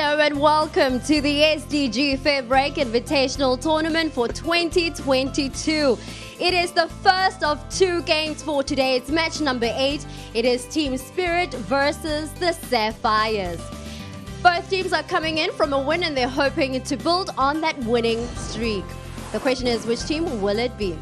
Hello and welcome to the SDG Fairbreak Invitational Tournament for 2022. It is the first of two games for today. It's match number 8. It is Team Spirit versus the Sapphires. Both teams are coming in from a win and they're hoping to build on that winning streak. The question is, which team will it be?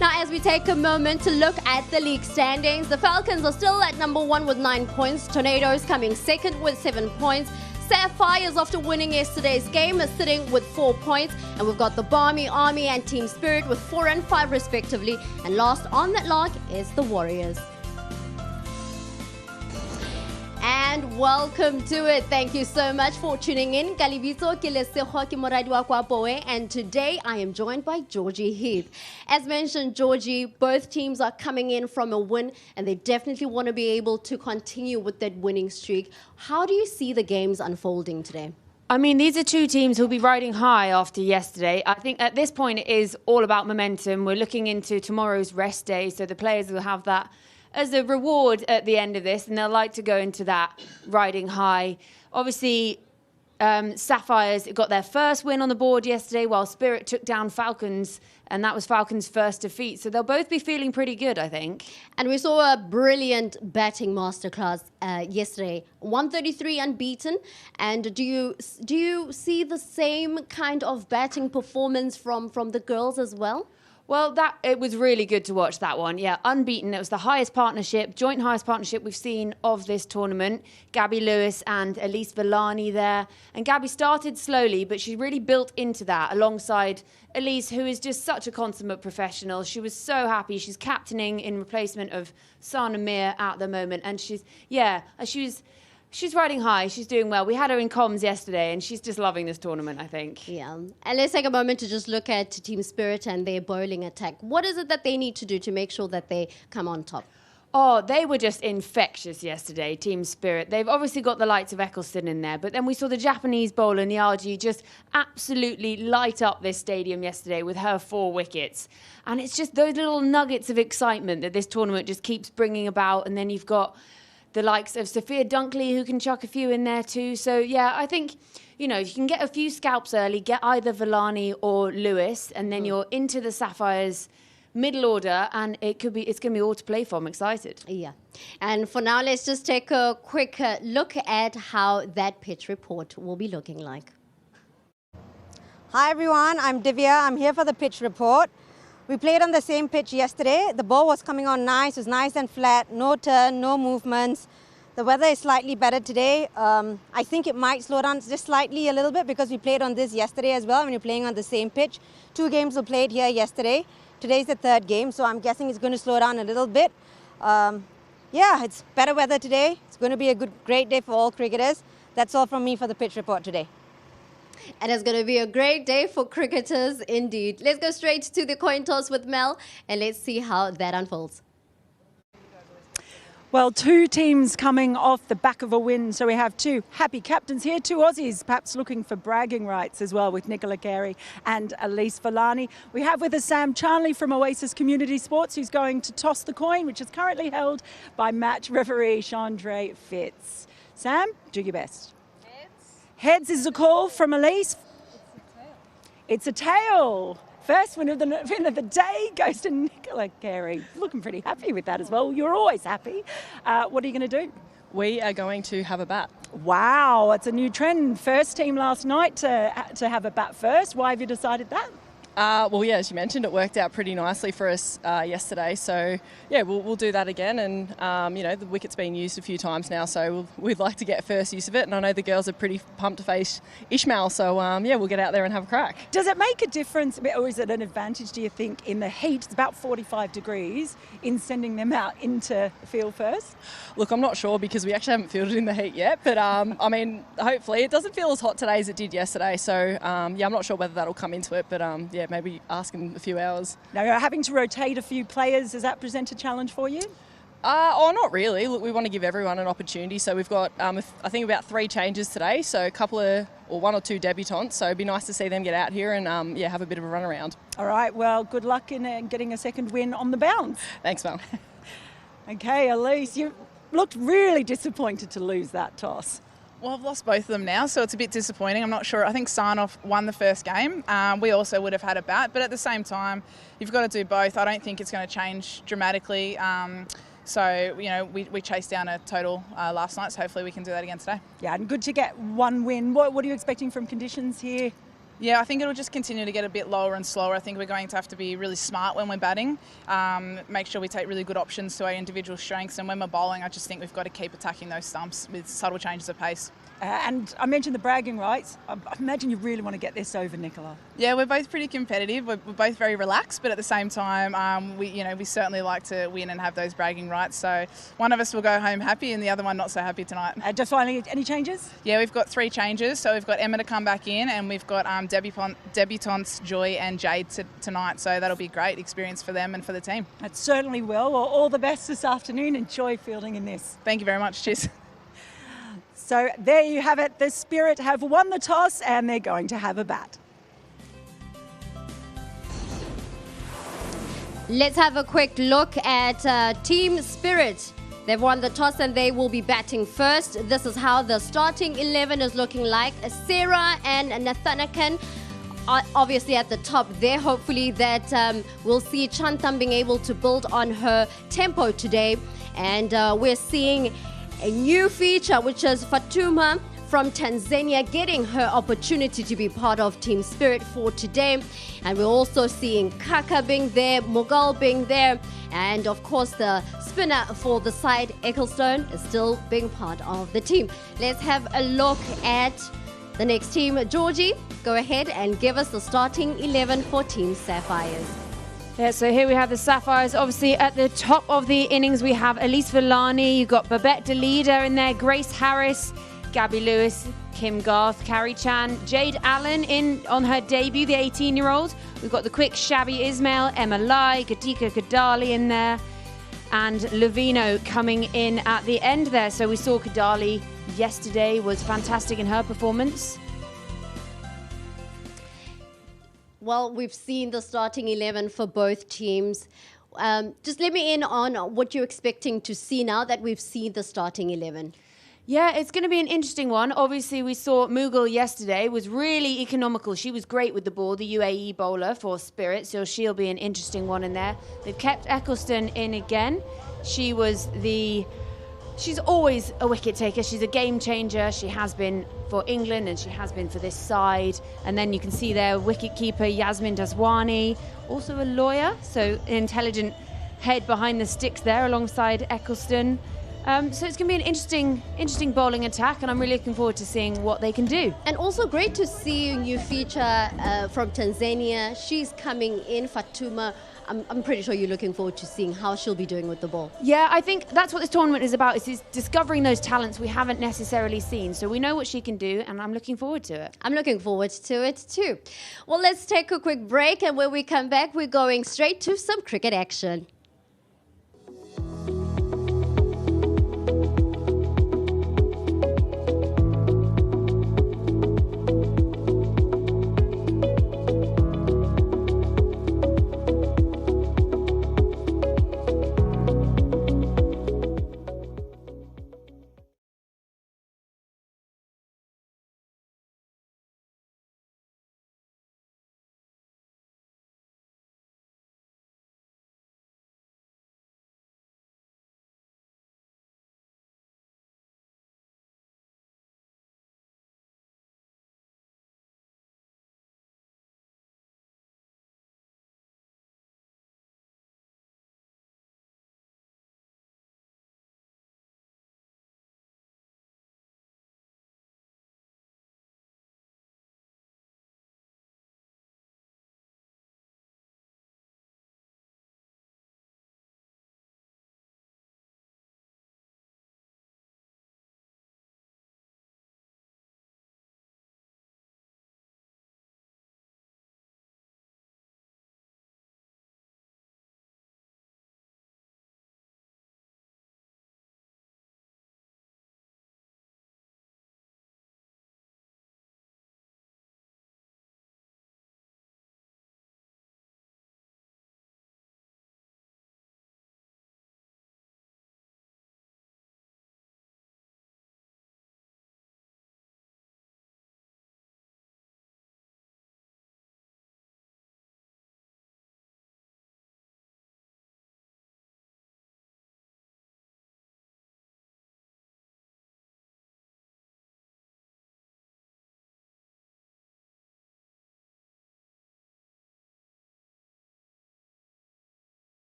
Now, as we take a moment to look at the league standings, the Falcons are still at number 1 with 9 points. Tornadoes coming second with 7 points. Sapphires, after winning yesterday's game, is sitting with 4 points. And we've got the Barmy Army and Team Spirit with 4 and 5 respectively. And last on that log is the Warriors. And welcome to it. Thank you so much for tuning in. And today I am joined by Georgie Heath. As mentioned, Georgie, both teams are coming in from a win and they definitely want to be able to continue with that winning streak. How do you see the games unfolding today? I mean, these are two teams who'll be riding high after yesterday. I think at this point it is all about momentum. We're looking into tomorrow's rest day, so the players will have that as a reward at the end of this, and they'll like to go into that riding high. Obviously, Sapphires got their first win on the board yesterday, while Spirit took down Falcons, and that was Falcons' first defeat. So they'll both be feeling pretty good, I think. And we saw a brilliant batting masterclass yesterday. 133 unbeaten. And do you see the same kind of batting performance from the girls as well? Well, it was really good to watch that one. Yeah, unbeaten. It was the highest partnership, joint highest partnership we've seen of this tournament. Gabby Lewis and Elise Villani there. And Gabby started slowly, but she really built into that alongside Elise, who is just such a consummate professional. She was so happy. She's captaining in replacement of Sana Mir at the moment. And she's riding high. She's doing well. We had her in comms yesterday, and she's just loving this tournament, I think. Yeah. And let's take a moment to just look at Team Spirit and their bowling attack. What is it that they need to do to make sure that they come on top? Oh, they were just infectious yesterday, Team Spirit. They've obviously got the likes of Eccleston in there, but then we saw the Japanese bowler, Nyaji, just absolutely light up this stadium yesterday with her 4 wickets. And it's just those little nuggets of excitement that this tournament just keeps bringing about. And then you've got the likes of Sophia Dunkley, who can chuck a few in there too. So, yeah, I think, you know, if you can get a few scalps early, get either Villani or Lewis, and then you're into the Sapphires middle order, and it's going to be all to play for. I'm excited. Yeah. And for now, let's just take a quick look at how that pitch report will be looking like. Hi, everyone. I'm Divya. I'm here for the pitch report. We played on the same pitch yesterday. The ball was coming on nice. It was nice and flat. No turn, no movements. The weather is slightly better today. I think it might slow down just slightly a little bit because we played on this yesterday as well when you're playing on the same pitch. 2 games were played here yesterday. Today's the 3rd game, so I'm guessing it's going to slow down a little bit. Yeah, it's better weather today. It's going to be a great day for all cricketers. That's all from me for the pitch report today. And it's going to be a great day for cricketers indeed. Let's go straight to the coin toss with Mel and let's see how that unfolds. Well, 2 teams coming off the back of a win. So we have 2 happy captains here, 2 Aussies, perhaps looking for bragging rights as well with Nicola Carey and Elise Villani. We have with us Sam Charnley from Oasis Community Sports, who's going to toss the coin, which is currently held by match referee Chandra Fitz. Sam, do your best. Heads is a call from Elise. It's a tail. First win of the day goes to Nicola Carey. Looking pretty happy with that as well. You're always happy. What are you going to do? We are going to have a bat. Wow, it's a new trend. First team last night to have a bat first. Why have you decided that? Well, yeah, as you mentioned, it worked out pretty nicely for us yesterday. So, yeah, we'll do that again. And, you know, the wicket's been used a few times now, so we'd like to get first use of it. And I know the girls are pretty pumped to face Ishmael. So, yeah, we'll get out there and have a crack. Does it make a difference, or is it an advantage, do you think, in the heat? It's about 45 degrees in sending them out into the field first? Look, I'm not sure because we actually haven't fielded in the heat yet. But, I mean, hopefully it doesn't feel as hot today as it did yesterday. So, yeah, I'm not sure whether that'll come into it. But, yeah, maybe ask in a few hours. Now, you're having to rotate a few players. Does that present a challenge for you? Not really. Look, we want to give everyone an opportunity. So we've got, I think, about 3 changes today. So 1 or 2 debutantes. So it'd be nice to see them get out here and, yeah, have a bit of a run around. All right. Well, good luck in getting a second win on the bounce. Thanks, Mel. Okay, Elise, you looked really disappointed to lose that toss. Well, I've lost both of them now, so it's a bit disappointing. I'm not sure. I think Sarnoff won the first game. We also would have had a bat, but at the same time, you've got to do both. I don't think it's going to change dramatically. So, we chased down a total last night, so hopefully we can do that again today. Yeah, and good to get one win. What are you expecting from conditions here? Yeah, I think it'll just continue to get a bit lower and slower. I think we're going to have to be really smart when we're batting, make sure we take really good options to our individual strengths, and when we're bowling, I just think we've got to keep attacking those stumps with subtle changes of pace. And I mentioned the bragging rights. I imagine you really want to get this over, Nicola. Yeah, we're both pretty competitive. We're both very relaxed, but at the same time, we certainly like to win and have those bragging rights. So one of us will go home happy and the other one not so happy tonight. Just finally, any changes? Yeah, we've got 3 changes. So we've got Emma to come back in, and we've got debutantes Joy and Jade tonight. So that'll be a great experience for them and for the team. It certainly will. Well, all the best this afternoon. Enjoy fielding in this. Thank you very much. Cheers. So there you have it. The Spirit have won the toss and they're going to have a bat. Let's have a quick look at Team Spirit. They've won the toss and they will be batting first. This is how the starting 11 is looking like. Sarah and Nathanakan are obviously at the top there. Hopefully that we'll see Chantam being able to build on her tempo today. And we're seeing a new feature, which is Fatuma from Tanzania getting her opportunity to be part of Team Spirit for today. And we're also seeing Kaka being there, Mughal being there, and of course the spinner for the side, Ecclestone, is still being part of the team. Let's have a look at the next team. Georgie, go ahead and give us the starting 11 for Team Sapphires. Yeah, so here we have the Sapphires. Obviously, at the top of the innings, we have Elise Villani. You've got Babette DeLeader in there, Grace Harris, Gabby Lewis, Kim Garth, Carrie Chan, Jade Allen in on her debut, the 18-year-old. We've got the quick Shabby Ismail, Emma Lai, Gatika Kadali in there, and Lovino coming in at the end there. So we saw Kadali yesterday, was fantastic in her performance. Well, we've seen the starting 11 for both teams. Just let me in on what you're expecting to see now that we've seen the starting 11. Yeah, it's going to be an interesting one. Obviously, we saw Mughal yesterday, was really economical. She was great with the ball, the UAE bowler for Spirit, so she'll be an interesting one in there. They've kept Ecclestone in again. She's always a wicket taker. She's a game changer. She has been for England and she has been for this side. And then you can see there wicket keeper Yasmin Daswani, also a lawyer, so an intelligent head behind the sticks there alongside Ecclestone. So it's going to be an interesting bowling attack, and I'm really looking forward to seeing what they can do. And also great to see a new feature from Tanzania. She's coming in, Fatuma. I'm pretty sure you're looking forward to seeing how she'll be doing with the ball. Yeah, I think that's what this tournament is about, is discovering those talents we haven't necessarily seen. So we know what she can do, and I'm looking forward to it. I'm looking forward to it too. Well, let's take a quick break, and when we come back, we're going straight to some cricket action.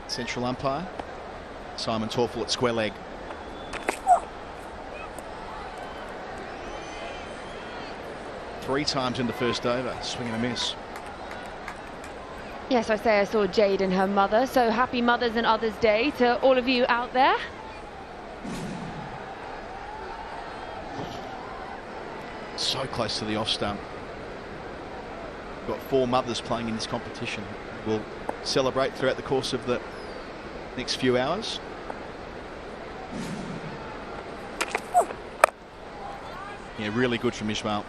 Central umpire, Simon Torfel at square leg. Three times in the first over, swing and a miss. Yes, I say I saw Jade and her mother, so happy Mothers and Others Day to all of you out there. So close to the off stump. Got 4 mothers playing in this competition. We'll celebrate throughout the course of the next few hours. Yeah, really good from Ismail.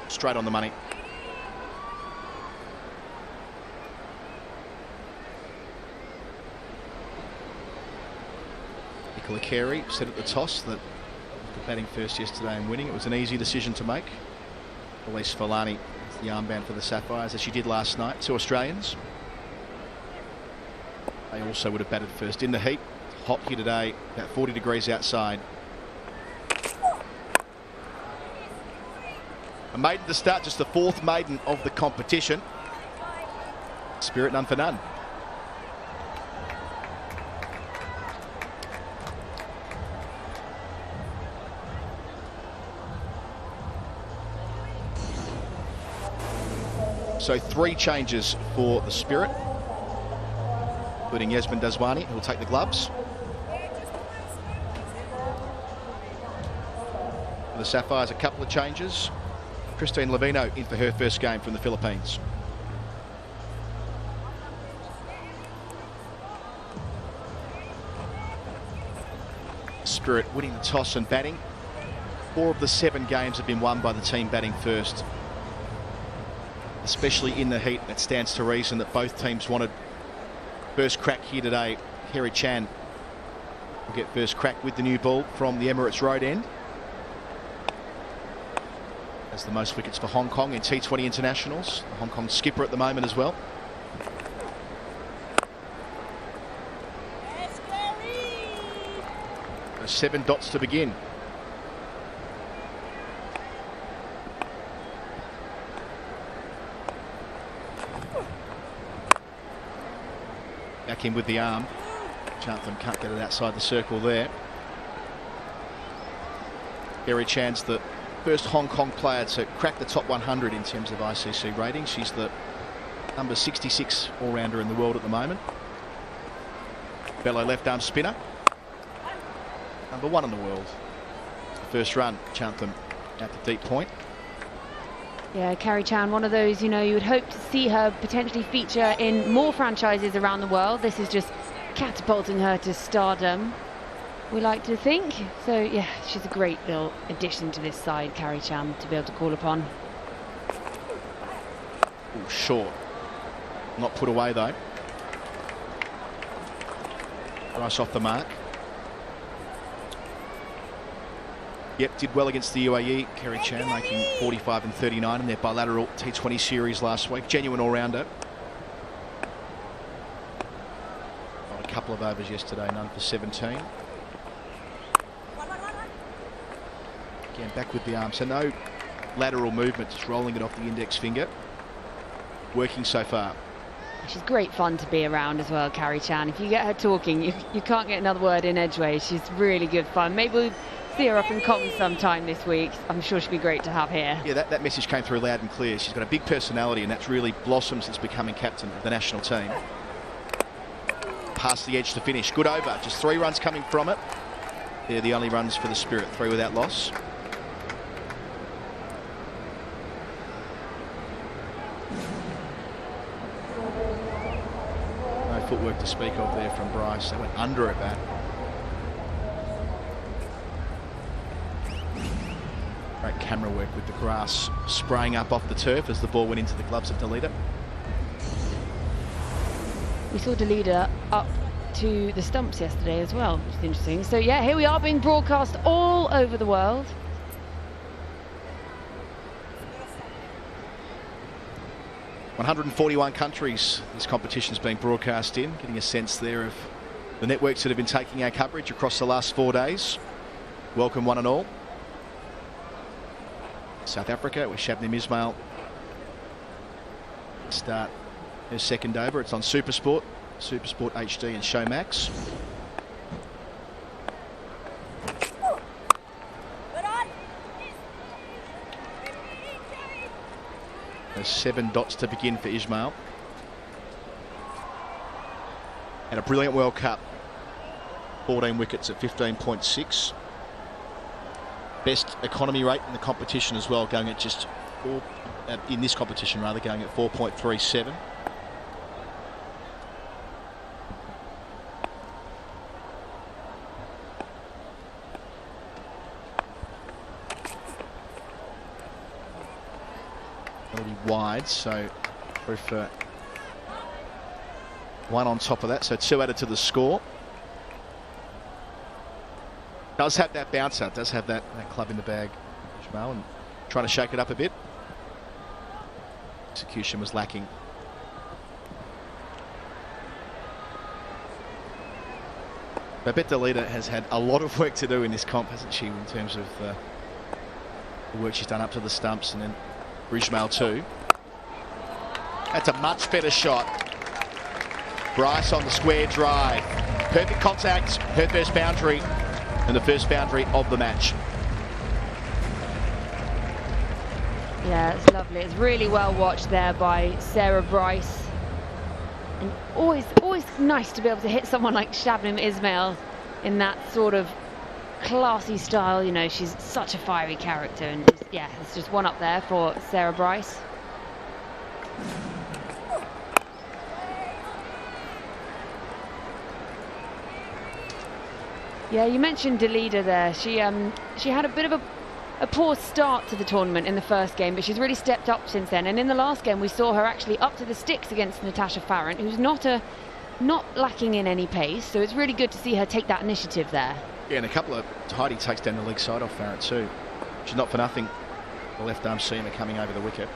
Straight on the money. Nicola Carey said at the toss that after batting first yesterday and winning, it was an easy decision to make. Elise Folani, the armband for the Sapphires, as she did last night. 2 Australians. They also would have batted first in the heat. Hot here today, about 40 degrees outside. A maiden to start, just the 4th maiden of the competition. Spirit none for none. So 3 changes for the Spirit, including Yasmin Dazwani, who will take the gloves. For the Sapphires, a couple of changes. Christine Lavino in for her first game from the Philippines. Spirit winning the toss and batting. 4 of the 7 games have been won by the team batting first. Especially in the heat, it stands to reason that both teams wanted first crack here today. Kerry Chan will get first crack with the new ball from the Emirates Road end. Has the most wickets for Hong Kong in T20 internationals. The Hong Kong skipper at the moment as well. So 7 dots to begin. Back in with the arm. Chatham can't get it outside the circle there. Kerry Chan's the first Hong Kong player to crack the top 100 in terms of ICC ratings. She's the number 66 all-rounder in the world at the moment. Bellow left arm spinner. Number 1 in the world. First run, Chatham at the deep point. Yeah, Kerry Chan, one of those, you know, you would hope to see her potentially feature in more franchises around the world. This is just catapulting her to stardom, we like to think. So, yeah, she's a great little addition to this side, Kerry Chan, to be able to call upon. Ooh, short. Not put away, though. Nice off the mark. Yep, did well against the UAE. Kerry Chan making 45 and 39 in their bilateral T20 series last week. Genuine all-rounder. A couple of overs yesterday, none for 17. Again, back with the arm. So no lateral movement, just rolling it off the index finger. Working so far. She's great fun to be around as well, Kerry Chan. If you get her talking, you can't get another word in edgeways. She's really good fun. Maybe we'll see her up in Comms sometime this week. I'm sure she'll be great to have here. Yeah, that message came through loud and clear. She's got a big personality, and that's really blossomed since becoming captain of the national team. Past the edge to finish. Good over. Just 3 runs coming from it. They're the only runs for the Spirit. 3 without loss. No footwork to speak of there from Bryce. They went under at that. Great camera work with the grass spraying up off the turf as the ball went into the gloves of Dalida. We saw Dalida up to the stumps yesterday as well, which is interesting. So yeah, here we are being broadcast all over the world. "141 countries this competition's been broadcast in, getting a sense there of the networks that have been taking our coverage across the last 4 days. Welcome one and all. South Africa, where Shabnim Ismail start her second over. It's on Supersport. Supersport HD and Showmax. There's 7 dots to begin for Ismail. And a brilliant World Cup. 14 wickets at 15.6. Best economy rate in the competition as well, going at just 4, in this competition rather, going at 4.37. Already wide, so proof for 1 on top of that, so 2 added to the score. Does have that bouncer, does have that club in the bag, Ismail, and trying to shake it up a bit. Execution was lacking. I bet the leader has had a lot of work to do in this comp, hasn't she, in terms of the work she's done up to the stumps, and then for Ismail too. That's a much better shot. Bryce on the square drive. Perfect contact, her first boundary, and the first boundary of the match. Yeah, it's lovely. It's really well watched there by Sarah Bryce. And always nice to be able to hit someone like Shabnim Ismail in that sort of classy style. You know, she's such a fiery character, and yeah, it's just 1 up there for Sarah Bryce. Yeah, you mentioned Dalida there. She had a bit of a poor start to the tournament in the first game, but she's really stepped up since then. And in the last game, we saw her actually up to the sticks against Natasha Farrant, who's not lacking in any pace. So it's really good to see her take that initiative there. Yeah, and a couple of tidy takes down the leg side off Farrant too. She's not for nothing. The left arm seamer coming over the wicket.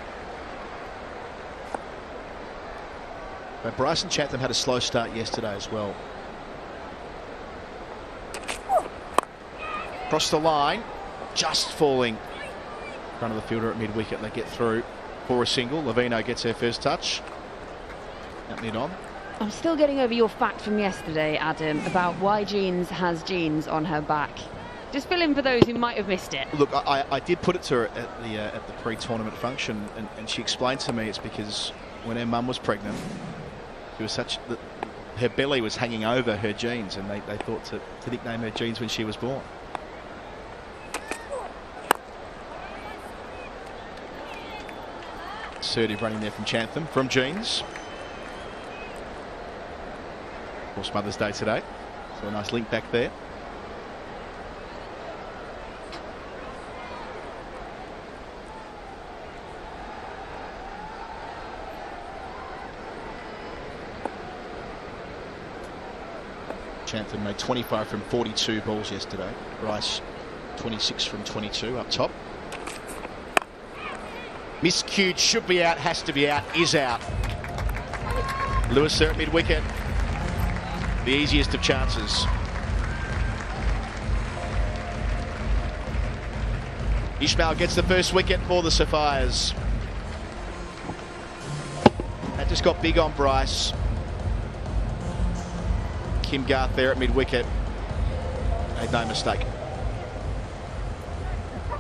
But Bryson Chatham had a slow start yesterday as well. Across the line, just falling in front of the fielder at mid-wicket. They get through for a single. Lavino gets her first touch. At mid-on. I'm still getting over your fact from yesterday, Adam, about why Jeans has jeans on her back. Just fill in for those who might have missed it. Look, I did put it to her at the pre-tournament function, and she explained to me it's because when her mum was pregnant, she was her belly was hanging over her jeans, and they thought to nickname her Jeans when she was born. Assertive running there from Chatham, from Jeans. Of course, Mother's Day today, so a nice link back there. Chatham made 25 from 42 balls yesterday. Bryce 26 from 22 up top. Miscued, should be out, has to be out, is out. Lewis there at mid-wicket. The easiest of chances. Ismail gets the first wicket for the Sapphires. That just got big on Bryce. Kim Garth there at mid-wicket. Made no mistake.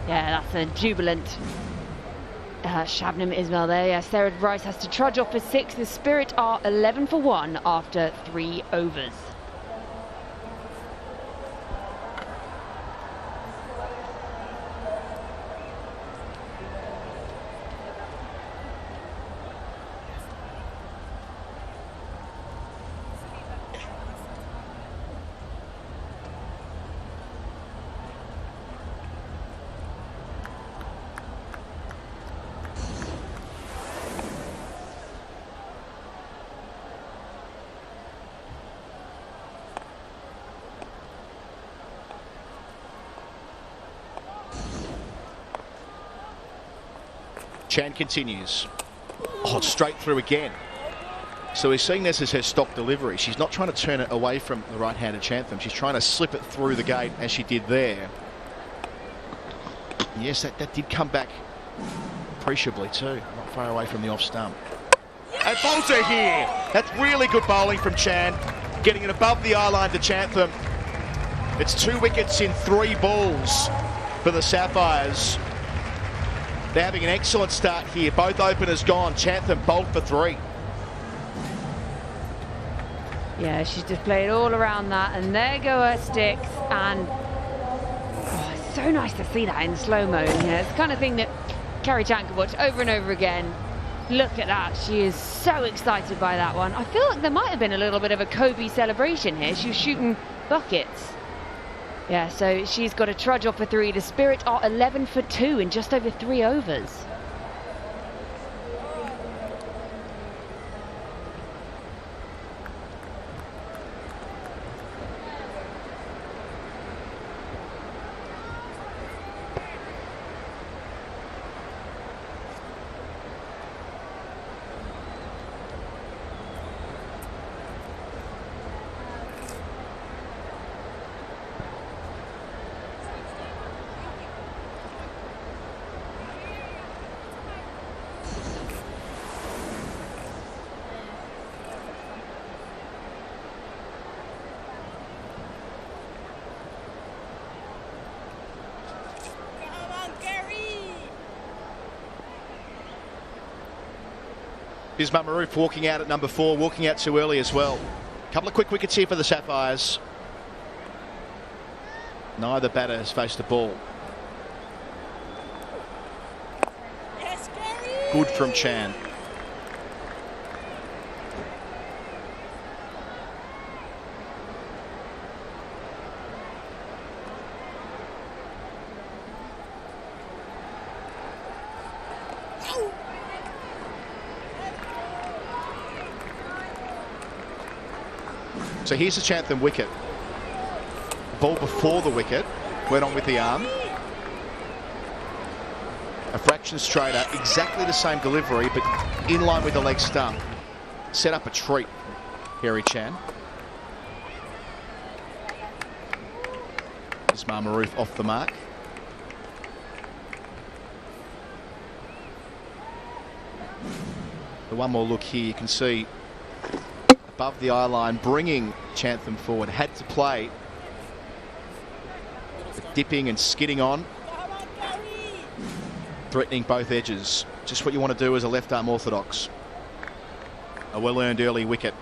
Yeah, that's a jubilant Shabnim Ismail there. Yeah, Sarah Bryce has to trudge off for 6. The Spirit are 11 for 1 after 3 overs. Chan continues. Oh, straight through again. So we're seeing this as her stock delivery. She's not trying to turn it away from the right-handed Chatham. She's trying to slip it through the gate as she did there. Yes, that did come back appreciably too. Not far away from the off stump. And Bolter here. That's really good bowling from Chan. Getting it above the eye line to Chantham. It's 2 wickets in 3 balls for the Sapphires. They're having an excellent start here. Both openers gone. Chantham bowled for 3. Yeah, she's just played all around that, and there go her sticks, and it's so nice to see that in slow-mo. Yeah, it's the kind of thing that Kerry Chan could watch over and over again. Look at that, she is so excited by that one. I feel like there might have been a little bit of a Kobe celebration here. She was shooting buckets. Yeah, so she's got to trudge off for 3. The Spirit are 11 for 2 in just over 3 overs. Bismar Maroof walking out at number 4, walking out too early as well. A couple of quick wickets here for the Sapphires. Neither batter has faced the ball. Good from Chan. So here's the Chantham wicket. Ball before the wicket, went on with the arm. A fraction straighter, exactly the same delivery, but in line with the leg stump. Set up a treat, Kerry Chan. Bismar Maroof off the mark. The one more look here, you can see above the eye line, bringing Chantham forward. Had to play. Dipping and skidding on. Threatening both edges. Just what you want to do as a left arm orthodox. A well earned early wicket.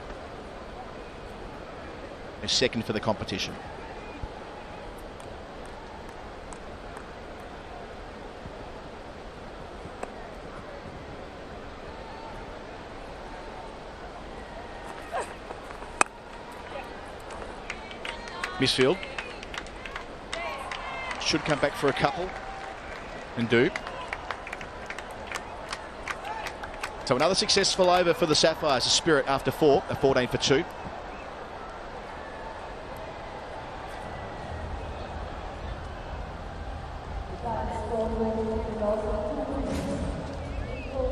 A second for the competition. Misfield. Should come back for a couple. And do. So another successful over for the Sapphires. The Spirit after 4, a 14 for 2.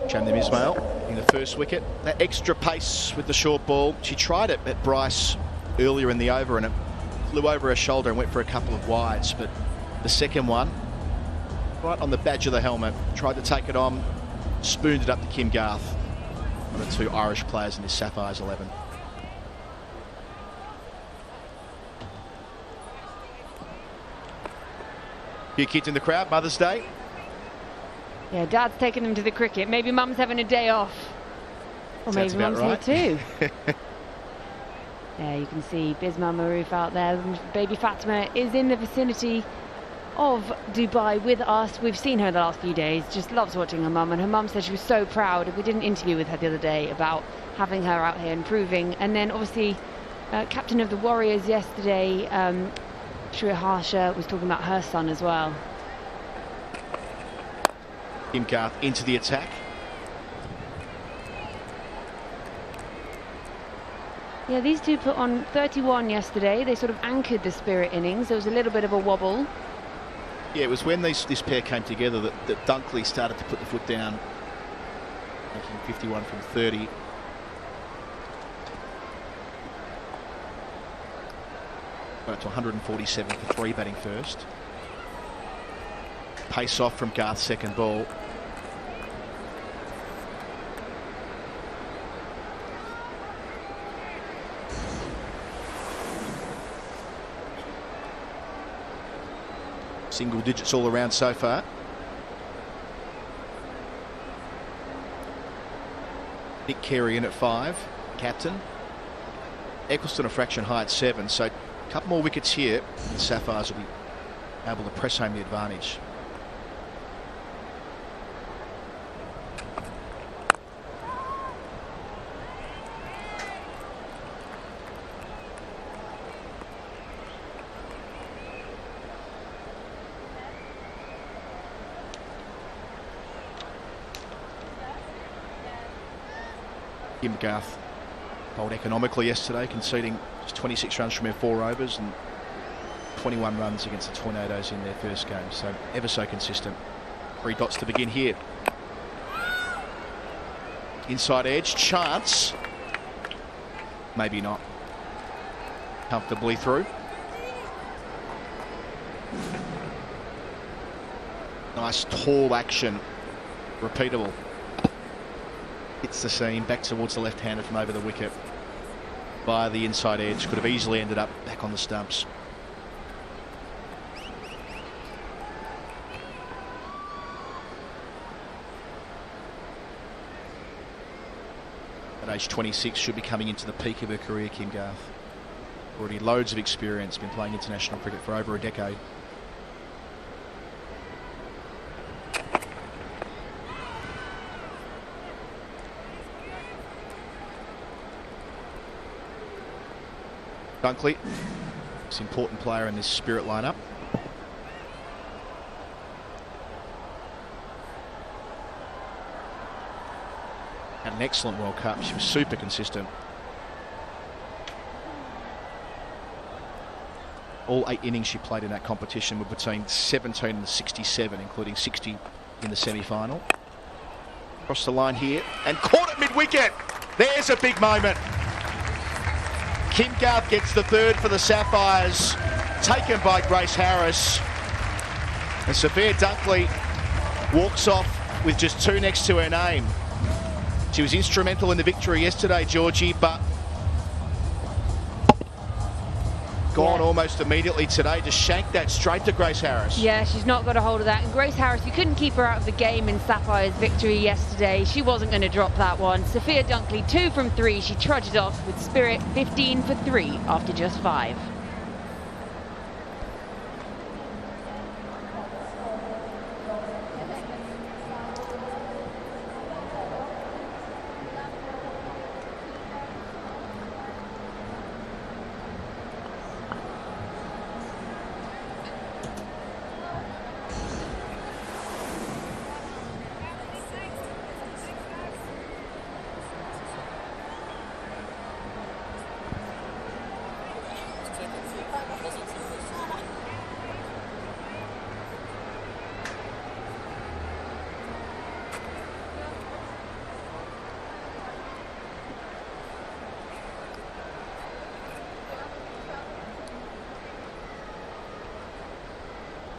Shamim Ismail in the first wicket. That extra pace with the short ball. She tried it at Bryce earlier in the over and it flew over her shoulder and went for a couple of wides, but the second one, right on the badge of the helmet, tried to take it on, spooned it up to Kim Garth, one of the 2 Irish players in this Sapphires 11. Few kids in the crowd, Mother's Day. Yeah, Dad's taking them to the cricket. Maybe Mum's having a day off. Or Sounds maybe Mum's right. here too. Yeah, you can see Bismar Maroof out there. Baby Fatima is in the vicinity of Dubai with us. We've seen her the last few days. Just loves watching her mum. And her mum said she was so proud. We did an interview with her the other day about having her out here improving. And then obviously, captain of the Warriors yesterday, Shreya Harsha, was talking about her son as well. Kim Garth into the attack. Yeah, these two put on 31 yesterday. They sort of anchored the Spirit innings. There was a little bit of a wobble. Yeah, it was when this pair came together that Dunkley started to put the foot down, making 51 from 30. Got to 147 for 3 batting first. Pace off from Garth's second ball. Single digits all around so far. Nick Carey in at 5, captain. Eccleston a fraction high at 7, so a couple more wickets here. The Sapphires will be able to press home the advantage. Kim Garth bowled economically yesterday, conceding just 26 runs from their 4 overs and 21 runs against the Tornadoes in their first game, so ever so consistent. 3 dots to begin here. Inside edge, chance. Maybe not. Comfortably through. Nice tall action, repeatable. Hits the seam back towards the left-hander from over the wicket via the inside edge. Could have easily ended up back on the stumps. At age 26, should be coming into the peak of her career, Kim Garth. Already loads of experience, been playing international cricket for over a decade. Dunkley, this important player in this Spirit lineup. Had an excellent World Cup. She was super consistent. All 8 innings she played in that competition were between 17 and 67, including 60 in the semi-final. Across the line here and caught at mid-wicket. There's a big moment. Kim Garth gets the 3rd for the Sapphires, taken by Grace Harris. And Sophia Dunkley walks off with just 2 next to her name. She was instrumental in the victory yesterday, Georgie, but gone almost immediately today. Just shanked that straight to Grace Harris. Yeah, she's not got a hold of that. And Grace Harris, you couldn't keep her out of the game in Sapphire's victory yesterday. She wasn't going to drop that one. Sophia Dunkley, 2 from 3. She trudged off with Spirit 15 for 3 after just 5.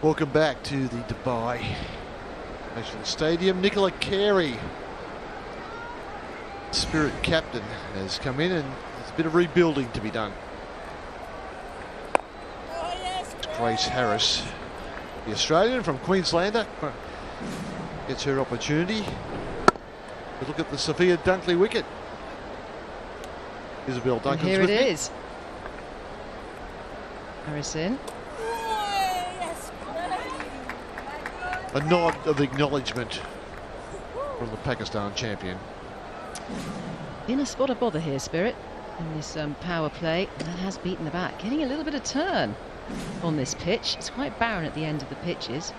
Welcome back to the Dubai National Stadium. Nicola Carey, Spirit captain, has come in and there's a bit of rebuilding to be done. Grace Harris, the Australian from Queenslander, gets her opportunity. But look at the Sophia Dunkley wicket. Isabel Duncan's here with it me. is. Harris in. A nod of acknowledgement from the Pakistan champion. In a spot of bother here, Spirit, in this power play, and that has beaten the bat. Getting a little bit of turn on this pitch. It's quite barren at the end of the pitches,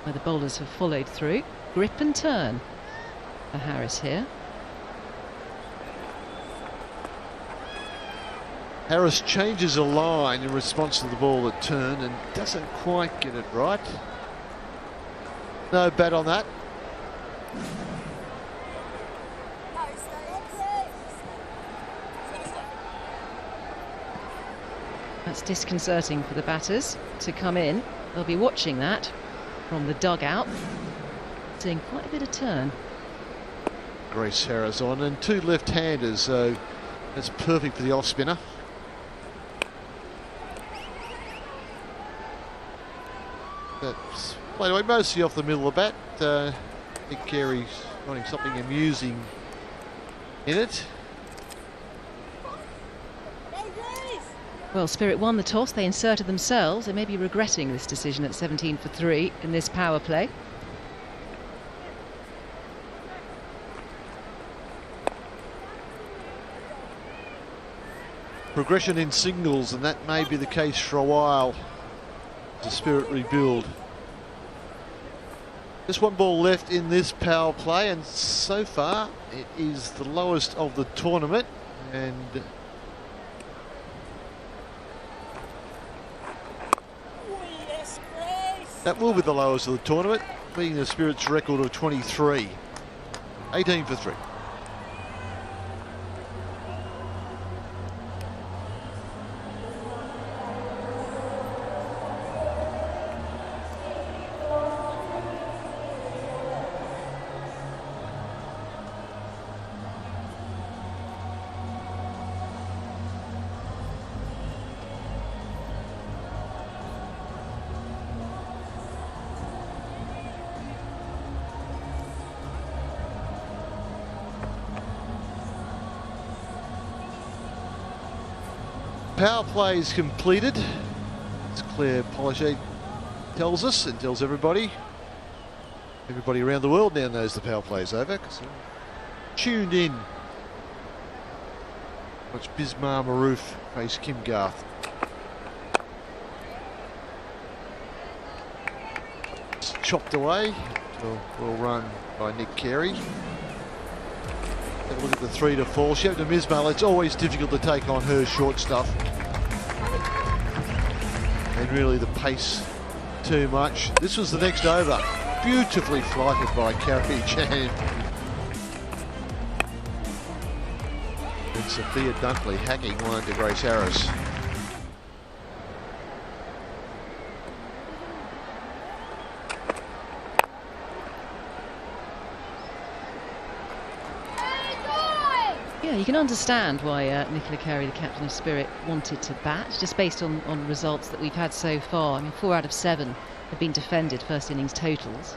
where the bowlers have followed through. Grip and turn for Harris here. Harris changes a line in response to the ball at turn and doesn't quite get it right. No bat on that. That's disconcerting for the batters to come in. They'll be watching that from the dugout, seeing quite a bit of turn. Grace Harris on, and 2 left-handers, so that's perfect for the off-spinner. That's played away mostly off the middle of the bat. Nick Carey's finding something amusing in it. Well, Spirit won the toss. They inserted themselves. They may be regretting this decision at 17 for 3 in this power play. Progression in singles, and that may be the case for a while. The Spirit rebuild. Just one ball left in this power play, and so far it is the lowest of the tournament. And that will be the lowest of the tournament, beating the Spirit's record of 23. 18 for 3. Power play is completed, as Claire Polichet tells us and tells everybody. Everybody around the world now knows the power play is over, because they're tuned in. Watch Bismar Maroof face Kim Garth. It's chopped away. Well run by Nick Carey. Have a look at the 3 to 4. Shabnam Ismail, it's always difficult to take on her short stuff. And really the pace too much. This was the next over. Beautifully flighted by Carey Chan. And Sophia Dunkley hacking one to Grace Harris. Yeah, you can understand why Nicola Carey, the captain of Spirit, wanted to bat, just based on results that we've had so far. I mean, 4 out of 7 have been defended first innings totals.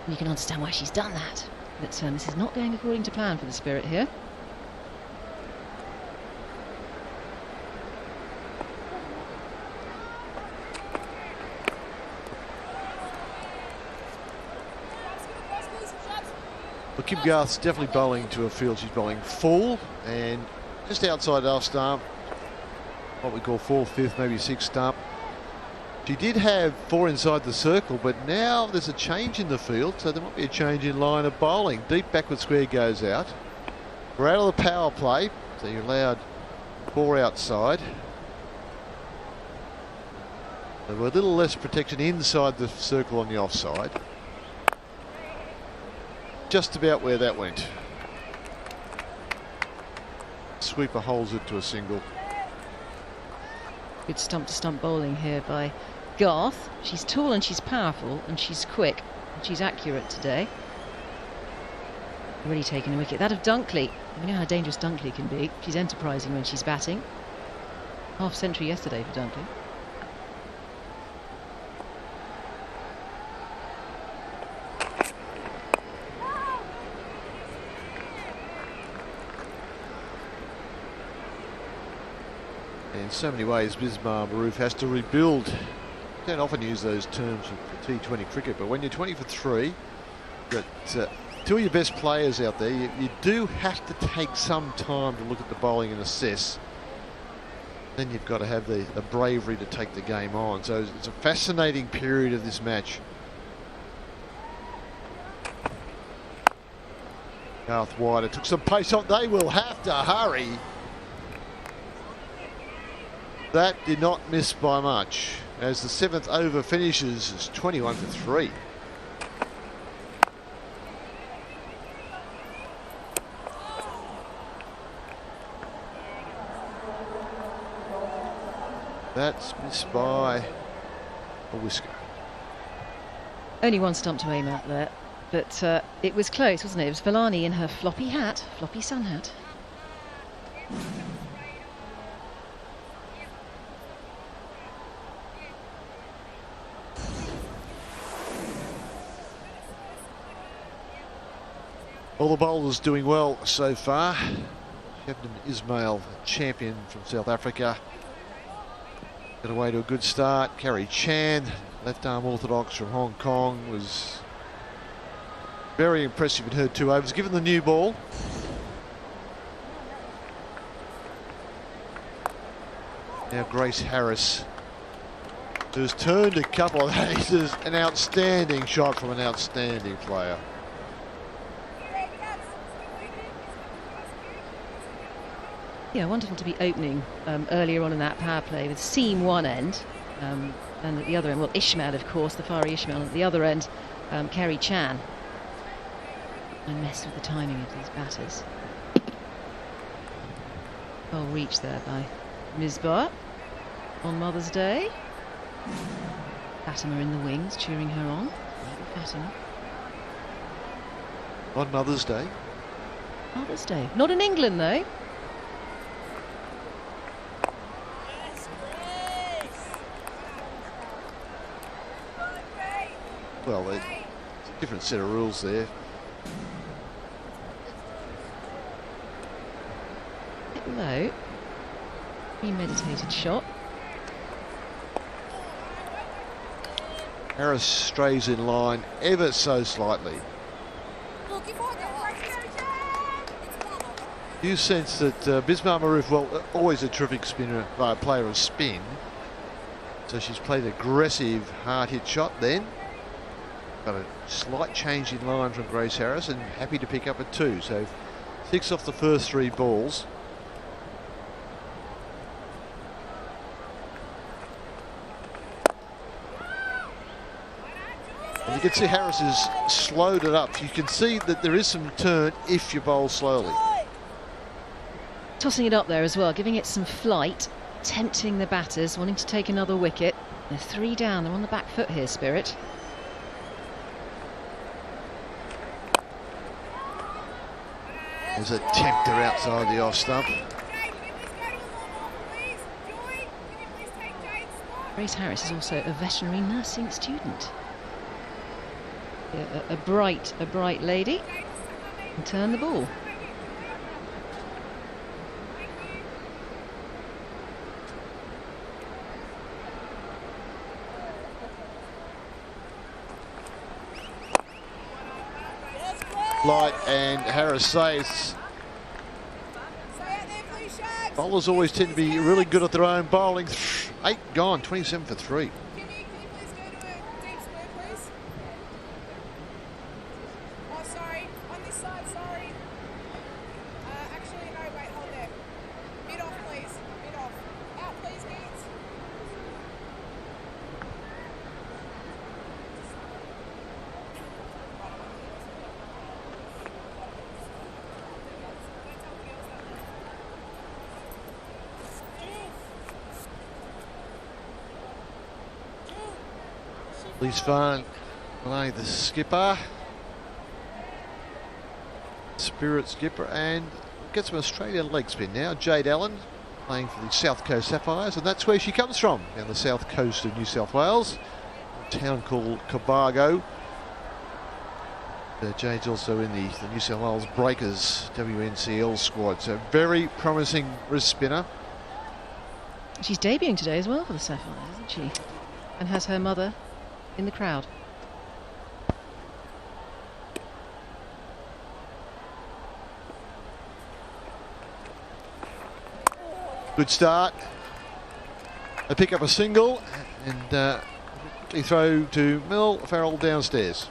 You can understand why she's done that. But this is not going according to plan for the Spirit here. Well, Kim Garth's definitely bowling to a field. She's bowling full and just outside off stump, what we call 4th, 5th, maybe 6th stump. She did have 4 inside the circle, but now there's a change in the field, so there might be a change in line of bowling. Deep backward square goes out. We're out of the power play, so you're allowed 4 outside. There were a little less protection inside the circle on the offside. Just about where that went. Sweeper holds it to a single. Good stump-to-stump bowling here by Garth. She's tall and she's powerful and she's quick and she's accurate today. Really taking a wicket. That of Dunkley. We know how dangerous Dunkley can be. She's enterprising when she's batting. Half century yesterday for Dunkley. In so many ways, Bismar Maroof has to rebuild. Don't often use those terms for T20 cricket, but when you're 20 for 3, you've got 2 of your best players out there, you do have to take some time to look at the bowling and assess. Then you've got to have the bravery to take the game on. So it's a fascinating period of this match. Garth Wider took some pace on. They will have to hurry. That did not miss by much, as the 7th over finishes as 21 for 3. That's missed by a whisker. Only 1 stump to aim at there, but it was close, wasn't it? It was Villani in her floppy hat, floppy sun hat. All the bowlers doing well so far. Captain Ismail, champion from South Africa. Got away to a good start. Carrie Chan, left arm orthodox from Hong Kong, was very impressive in her 2 overs. Given the new ball. Now Grace Harris, who's turned a couple of that. Is an outstanding shot from an outstanding player. Yeah, wonderful to be opening earlier on in that power play with Seam one end, and at the other end, well, Ishmael, of course, the Fari Ishmael, and at the other end, Kerry Chan. I mess with the timing of these batters. Well reached there by Misbah on Mother's Day. Fatima in the wings, cheering her on. Fatima. On Mother's Day? Mother's Day. Not in England, though. Well, it's a different set of rules there. Bit low. Premeditated shot. Harris strays in line ever so slightly. You sense that Bismarck Maroof, well, always a terrific spinner, player of spin. So she's played an aggressive hard hit shot then. Got a slight change in line from Grace Harris and happy to pick up a 2. So 6 off the first 3 balls. And you can see Harris has slowed it up. You can see that there is some turn if you bowl slowly. Tossing it up there as well, giving it some flight, tempting the batters, wanting to take another wicket. They're 3 down, they're on the back foot here, Spirit. There's a tempter outside the off stump. Grace Harris is also a veterinary nursing student. A bright lady. And turn the ball. Light and Harris saves. Bowlers always tend to be really good at their own bowling. 8 gone, 27 for 3. Lee's fun. Malay, the skipper. Spirit skipper, and get some Australian leg spin now. Jade Allen playing for the South Coast Sapphires, and that's where she comes from, down the south coast of New South Wales, a town called Cobargo. Jade's also in the New South Wales Breakers WNCL squad, so very promising wrist spinner. She's debuting today as well for the Sapphires, isn't she? And has her mother in the crowd. Good start. They pick up a single and quickly throw to Mel Farrell downstairs.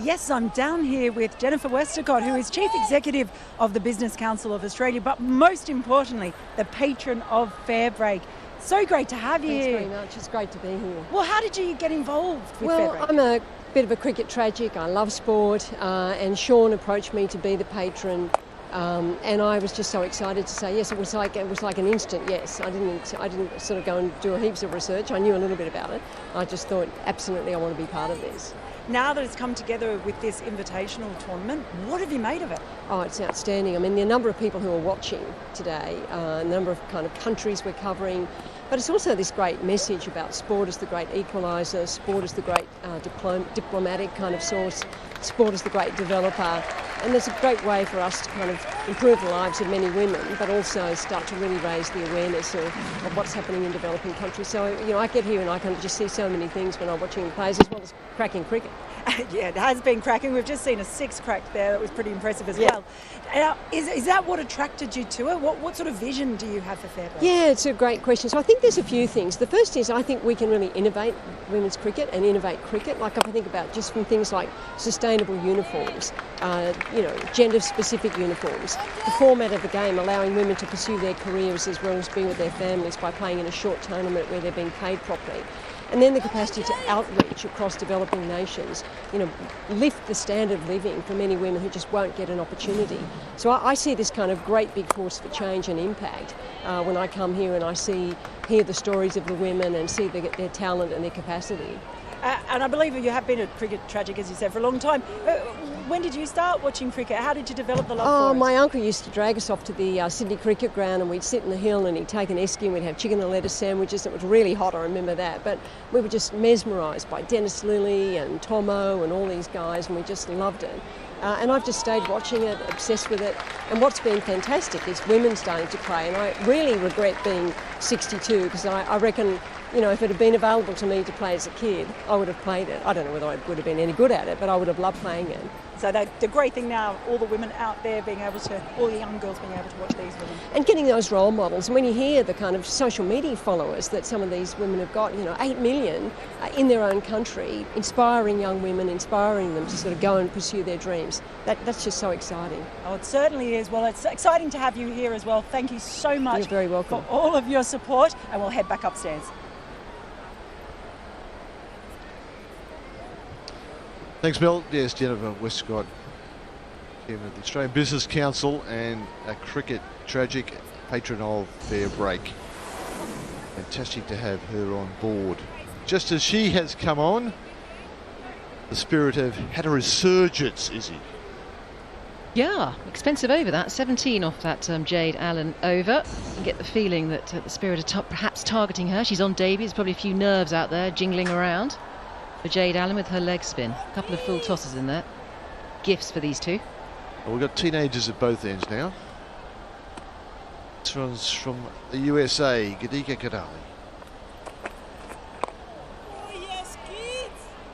Yes, I'm down here with Jennifer Westacott, who is Chief Executive of the Business Council of Australia, but most importantly, the patron of Fairbreak. So great to have you. Thanks very much. It's great to be here. Well, how did you get involved with Fairbreak? Well, I'm a bit of a cricket tragic. I love sport, and Sean approached me to be the patron, and I was just so excited to say yes. It was like an instant yes. I didn't sort of go and do heaps of research. I knew a little bit about it. I just thought absolutely I want to be part of this. Now that it's come together with this invitational tournament, what have you made of it? Oh, it's outstanding. I mean, the number of people who are watching today, the number of kind of countries we're covering, but it's also this great message about sport as the great equaliser, sport as the great diplomatic kind of source, sport as the great developer. And there's a great way for us to kind of improve the lives of many women, but also start to really raise the awareness of what's happening in developing countries. So, you know, I get here and I can just see so many things when I'm watching the players, as well as cracking cricket. Yeah, it has been cracking. We've just seen a 6 cracked there. That was pretty impressive as well. Is that what attracted you to it? What sort of vision do you have for Fairbreak? Yeah, it's a great question. So I think there's a few things. The first is I think we can really innovate women's cricket and innovate cricket. Like if I think about just from things like sustainable uniforms, you know, gender-specific uniforms, the format of the game, allowing women to pursue their careers as well as being with their families by playing in a short tournament where they're being paid properly. And then the capacity to outreach across developing nations, you know, lift the standard of living for many women who just won't get an opportunity. So I see this kind of great big force for change and impact when I come here and I hear the stories of the women and see their talent and their capacity. And I believe you have been a cricket tragic, as you said, for a long time. When did you start watching cricket? How did you develop the love for it? My uncle used to drag us off to the Sydney cricket ground, and we'd sit in the hill and he'd take an esky and we'd have chicken and lettuce sandwiches. It was really hot, I remember that. But we were just mesmerised by Dennis Lilly and Tomo and all these guys, and we just loved it. And I've just stayed watching it, obsessed with it. And what's been fantastic is women starting to play. And I really regret being 62 because I reckon, you know, if it had been available to me to play as a kid, I would have played it. I don't know whether I would have been any good at it, but I would have loved playing it. So the great thing now, all the women out there being able to, all the young girls being able to watch these women. And getting those role models. And when you hear the kind of social media followers that some of these women have got, you know, 8 million in their own country, inspiring young women, inspiring them to sort of go and pursue their dreams. That's just so exciting. Oh, it certainly is. Well, it's exciting to have you here as well. Thank you so much. You're very welcome. For all of your support, and we'll head back upstairs. Thanks, Mel. Yes, Jennifer Westcott, chairman of the Australian Business Council and a cricket tragic, patron of Fairbreak. Fantastic to have her on board. Just as she has come on, the Spirit have had a resurgence, Izzy. Yeah, expensive over that, 17 off that Jade Allen over. You get the feeling that the Spirit are perhaps targeting her. She's on debut, there's probably a few nerves out there jingling around. For Jade Allen with her leg spin. A couple of full tosses in there. Gifts for these two. Well, we've got teenagers at both ends now. This one's from the USA, Gadika Kadali.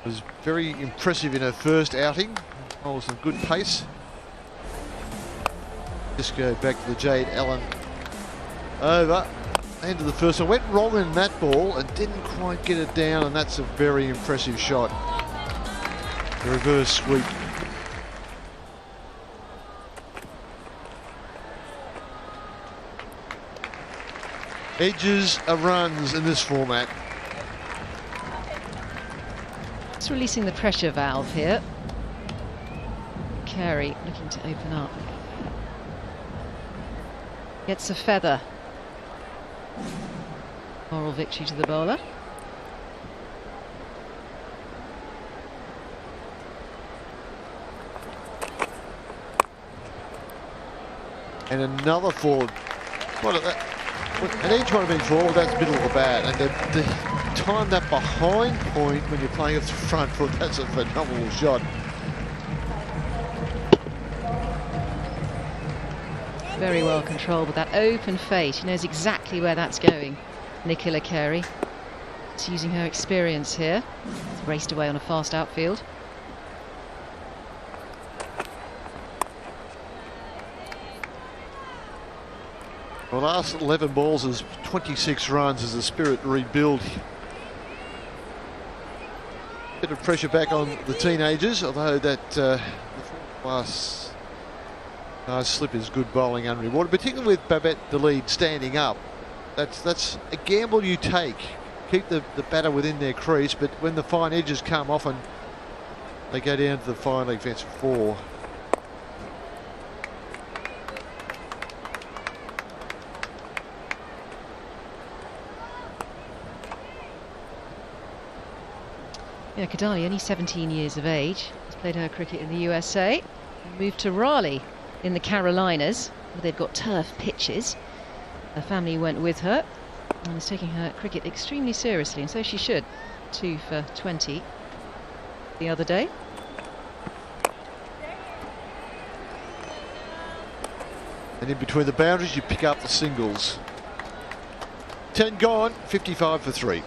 Was very impressive in her first outing. Oh, some good pace. Just go back to the Jade Allen over. End of the first one, went wrong in that ball and didn't quite get it down, and that's a very impressive shot. The reverse sweep. Edges are runs in this format. It's releasing the pressure valve here. Carey looking to open up. Gets a feather. Moral victory to the bowler. And another forward. What at that? And each one being forward, that's middle of the bat. And the time that behind point when you're playing at the front foot, that's a phenomenal shot. Very well controlled with that open face. She knows exactly where that's going. Nicola Carey. She's using her experience here. It's raced away on a fast outfield. The last 11 balls is 26 runs as the Spirit rebuild. Bit of pressure back on the teenagers, although that last slip is good bowling unrewarded, particularly with Babette Delede standing up. That's a gamble you take. Keep the batter within their crease, but when the fine edges come, often they go down to the fine leg fence for 4. Yeah, Kadali, only 17 years of age, has played her cricket in the USA. Moved to Raleigh in the Carolinas, where they've got turf pitches. Her family went with her and is taking her cricket extremely seriously, and so she should. 2 for 20 the other day. And in between the boundaries, you pick up the singles. 10 gone, 55 for 3.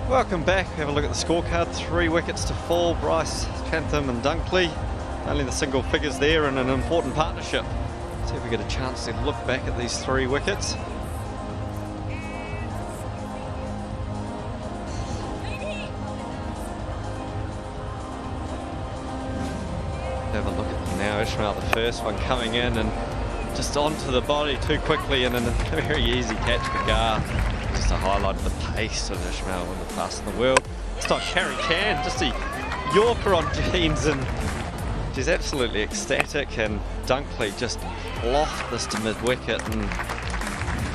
Welcome back. Have a look at the scorecard. 3 wickets to fall. Bryce, Chantham and Dunkley. Only the single figures there in an important partnership. See if we get a chance to look back at these 3 wickets. Have a look at them now. Ishmael, the first one coming in and just onto the body too quickly, and in a very easy catch for Gar. Just a highlight of the pace of Ishmael, one of the fastest in the world. It's not Carrie Can, just a Yorker on jeans, and she's absolutely ecstatic. And Dunkley just loft this to mid-wicket, and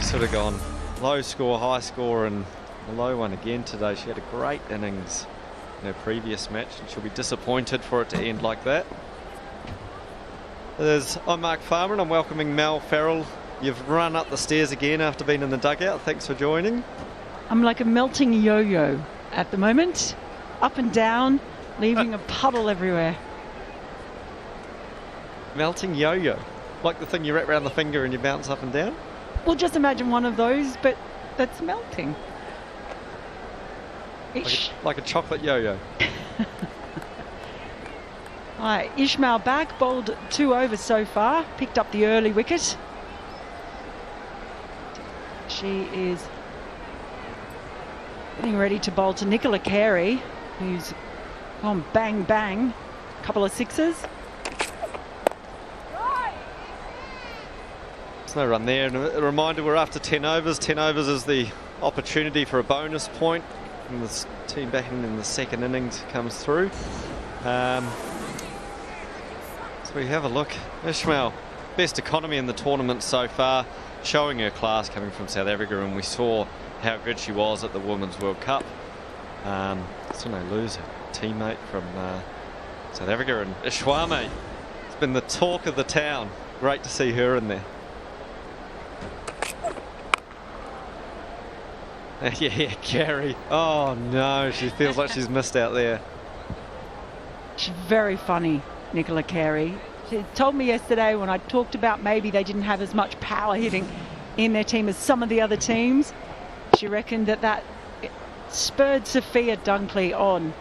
sort of gone low score, high score, and a low one again today. She had a great innings in her previous match, and she'll be disappointed for it to end like that. I'm Mark Farmer, and I'm welcoming Mel Farrell. You've run up the stairs again after being in the dugout. Thanks for joining. I'm like a melting yo-yo at the moment, up and down, leaving a puddle everywhere. Melting yo-yo? Like the thing you wrap around the finger and you bounce up and down? Well, just imagine one of those, but that's melting. Like a chocolate yo-yo. Right, Ishmael back, bowled 2 overs so far, picked up the early wicket. She is getting ready to bowl to Nicola Carey, who's gone bang bang, a couple of sixes. There's no run there, and a reminder, we're after 10 overs. 10 overs is the opportunity for a bonus point, and this team batting in the second innings comes through. So we have a look. Ishmael, best economy in the tournament so far, showing her class coming from South Africa, and we saw how good she was at the Women's World Cup. So no lose her teammate from South Africa, and Ishwame. It's been the talk of the town. Great to see her in there. Yeah, Carrie. Oh no, she feels like she's missed out there. She's very funny. Nicola Carey. She told me yesterday when I talked about maybe they didn't have as much power hitting in their team as some of the other teams. She reckoned that spurred Sophia Dunkley on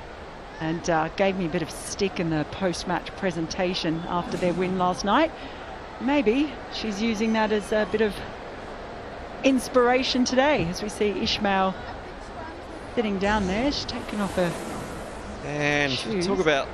and gave me a bit of stick in the post-match presentation after their win last night. Maybe she's using that as a bit of inspiration today as we see Ishmael sitting down there. She's taken off her shoes. Talk about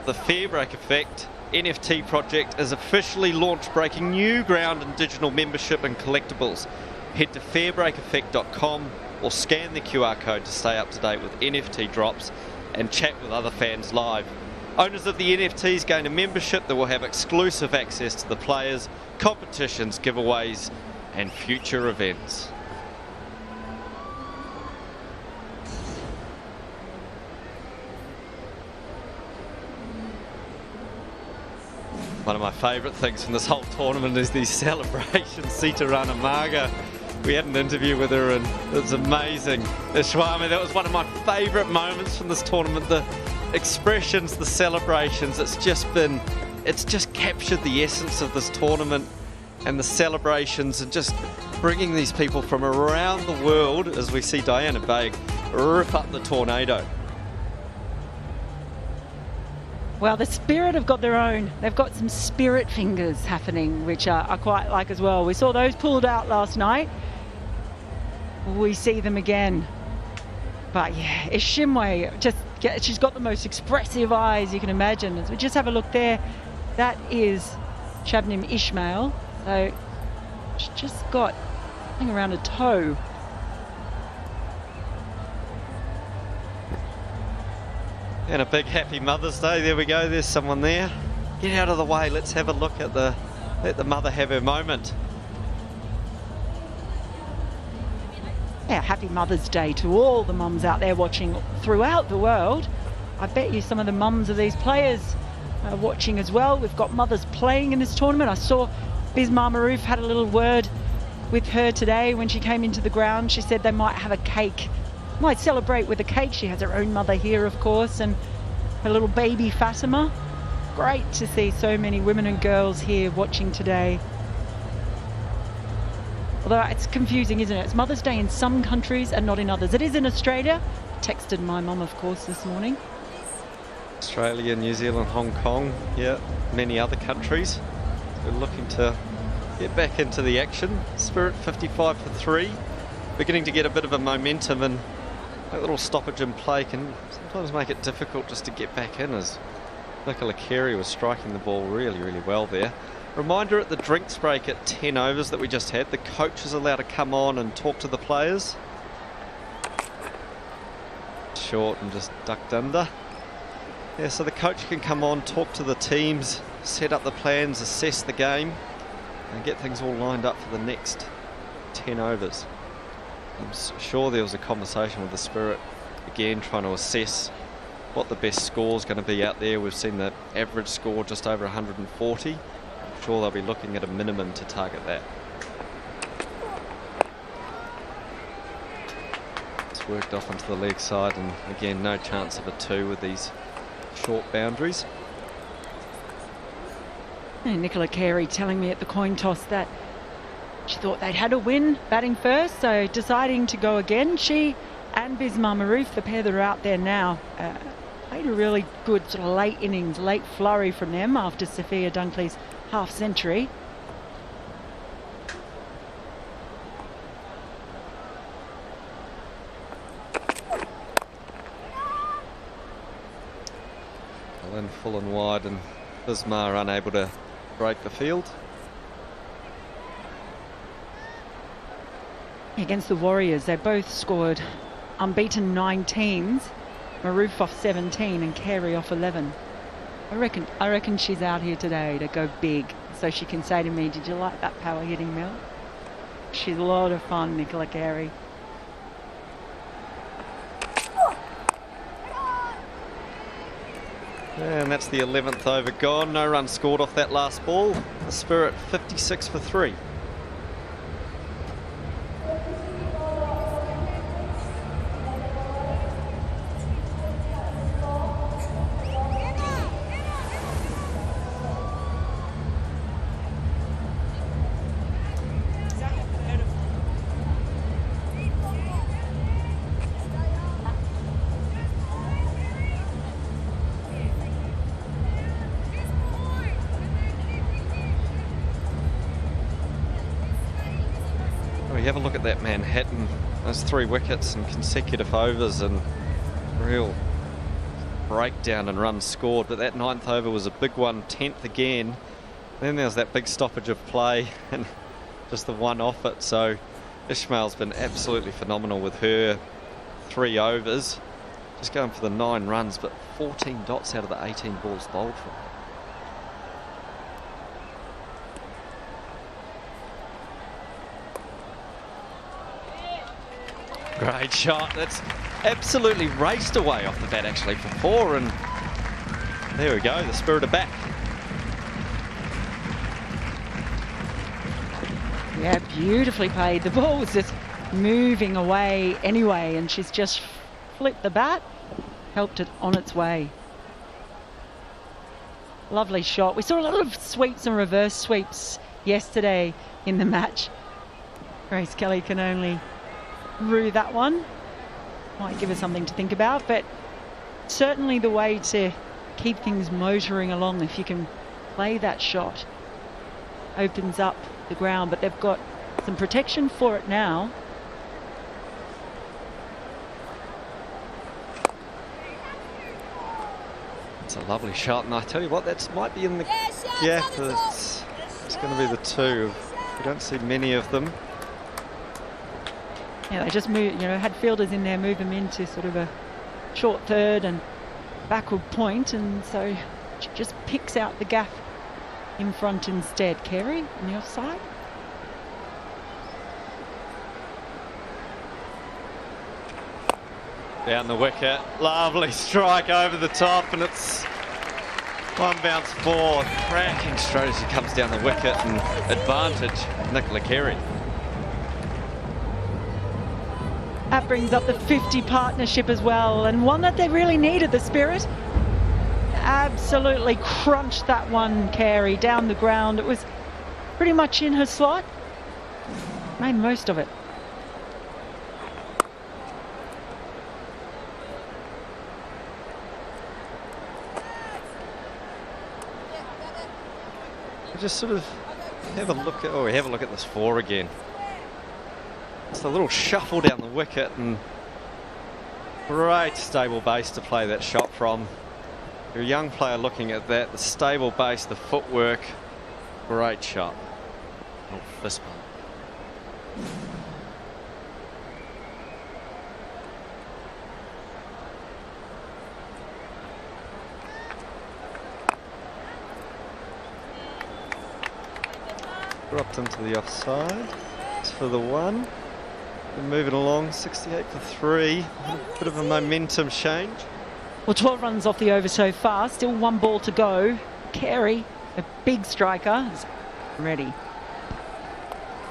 the Fairbreak effect. NFT project is officially launched, breaking new ground in digital membership and collectibles. Head to fairbreakeffect.com or scan the QR code to stay up to date with NFT drops and chat with other fans live. Owners of the NFTs gain a membership that will have exclusive access to the players, competitions, giveaways and future events. One of my favourite things from this whole tournament is these celebrations. Sita Ranamaga, we had an interview with her and it was amazing. Ishwami, that was one of my favourite moments from this tournament. The expressions, the celebrations, it's just captured the essence of this tournament and the celebrations and just bringing these people from around the world as we see Diana Baig rip up the tornado. Well, the Spirit have got their own. They've got some Spirit fingers happening, which I quite like as well. We saw those pulled out last night. We see them again. But yeah, Ishimwe, she's got the most expressive eyes you can imagine. As we just have a look there, that is Shabnim Ishmael. So she's just got something around her toe. And a big happy Mother's Day. There we go, there's someone there. Get out of the way, let's have a look at let the mother have her moment. Yeah, happy Mother's Day to all the mums out there watching throughout the world. I bet you some of the mums of these players are watching as well. We've got mothers playing in this tournament. I saw Bismar Maroof had a little word with her today when she came into the ground. She said they might have a cake. Might celebrate with a cake. She has her own mother here, of course, and her little baby Fatima. Great to see so many women and girls here watching today. Although it's confusing, isn't it? It's Mother's Day in some countries and not in others. It is in Australia. Texted my mum, of course, this morning. Australia, New Zealand, Hong Kong, yeah, many other countries. We're looking to get back into the action. Spirit 55 for 3. Beginning to get a bit of a momentum, and that little stoppage in play can sometimes make it difficult just to get back in, as Nicola Carey was striking the ball really, really well there. Reminder at the drinks break at 10 overs that we just had, the coach is allowed to come on and talk to the players. Short and just ducked under. Yeah, so the coach can come on, talk to the teams, set up the plans, assess the game and get things all lined up for the next 10 overs. I'm sure there was a conversation with the Spirit again, trying to assess what the best score is going to be out there. We've seen the average score just over 140. I'm sure they'll be looking at a minimum to target that. It's worked off onto the leg side, and again, no chance of a 2 with these short boundaries. And Nicola Carey telling me at the coin toss that she thought they'd had a win batting first, so deciding to go again. She and Bismar Maroof, the pair that are out there now, played a really good sort of late innings, late flurry from them after Sophia Dunkley's half century. In full and wide, and Bismar unable to break the field. Against the Warriors, they both scored unbeaten 19s, Maroof off 17 and Carey off 11. I reckon she's out here today to go big, so she can say to me, did you like that power hitting, Mel? She's a lot of fun, Nicola Carey. And that's the 11th over gone. No run scored off that last ball. The Spirit 56 for 3. you have a look at that Manhattan, those 3 wickets in consecutive overs and real breakdown and runs scored, but that 9th over was a big one, 10th again. Then there was that big stoppage of play and just the one off it. So Ishmael's been absolutely phenomenal with her 3 overs, just going for the 9 runs, but 14 dots out of the 18 balls bowled for her. Great shot. That's absolutely raced away off the bat actually for 4, and there we go, the Spirit are back. Yeah, beautifully played. The ball was just moving away anyway, and she's just flipped the bat, helped it on its way. Lovely shot. We saw a lot of sweeps and reverse sweeps yesterday in the match. Grace Kelly can only rue that one. Might give us something to think about, but certainly the way to keep things motoring along, if you can play that shot, opens up the ground, but they've got some protection for it now. It's a lovely shot, and I tell you what, that might be in the gap. It's going to be the 2. We don't see many of them. Yeah, they just move, you know, had fielders in there move them into sort of a short third and backward point, and so she just picks out the gap in front instead. Carey on the offside. Down the wicket, lovely strike over the top, and it's 1 bounce 4. Cracking strategy comes down the wicket, and advantage Nicola Carey. That brings up the 50 partnership as well, and one that they really needed, the Spirit. Absolutely crunched that one, Carey, down the ground. It was pretty much in her slot. Made most of it. Just sort of have a look at, we have a look at this 4 again. It's a little shuffle down the wicket, and great stable base to play that shot from. You're a young player looking at that, the stable base, the footwork, great shot. Oh, fist bump. Dropped into the offside. It's for the 1. We're moving along, 68 for 3. A bit of a momentum change. Well, 12 runs off the over so far. Still 1 ball to go. Carey, a big striker, is ready.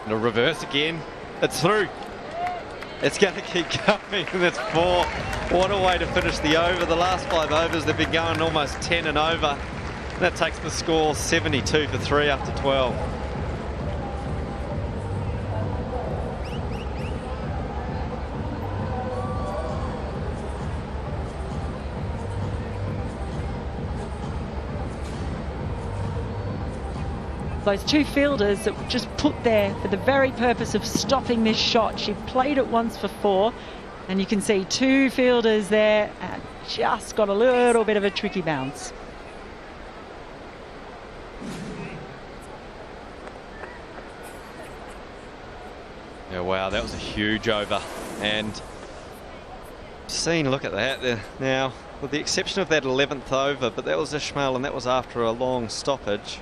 And a reverse again. It's through. It's going to keep going. And it's 4. What a way to finish the over. The last 5 overs, they've been going almost 10 and over. That takes the score 72 for 3 after 12. Those 2 fielders that were just put there for the very purpose of stopping this shot. She played it once for 4, and you can see 2 fielders there and just got a little bit of a tricky bounce. Yeah, wow, that was a huge over. And look at that there now, with the exception of that 11th over, but that was Ishmael, and that was after a long stoppage.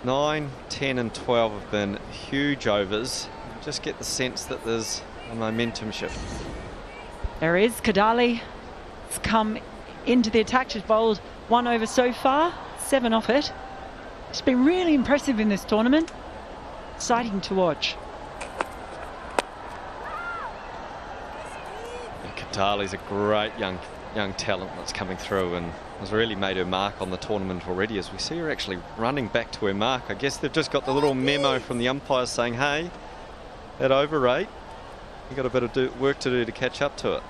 9, 10 and 12 have been huge overs. You just get the sense that there's a momentum shift. There is. Kadali has come into the attack. She's bowled 1 over so far, 7 off it. She's been really impressive in this tournament. Exciting to watch. Kadali's a great young talent that's coming through, and has really made her mark on the tournament already, as we see her actually running back to her mark. I guess they've just got the little memo from the umpires saying, hey, that over rate, you've got a bit of work to do to catch up to it.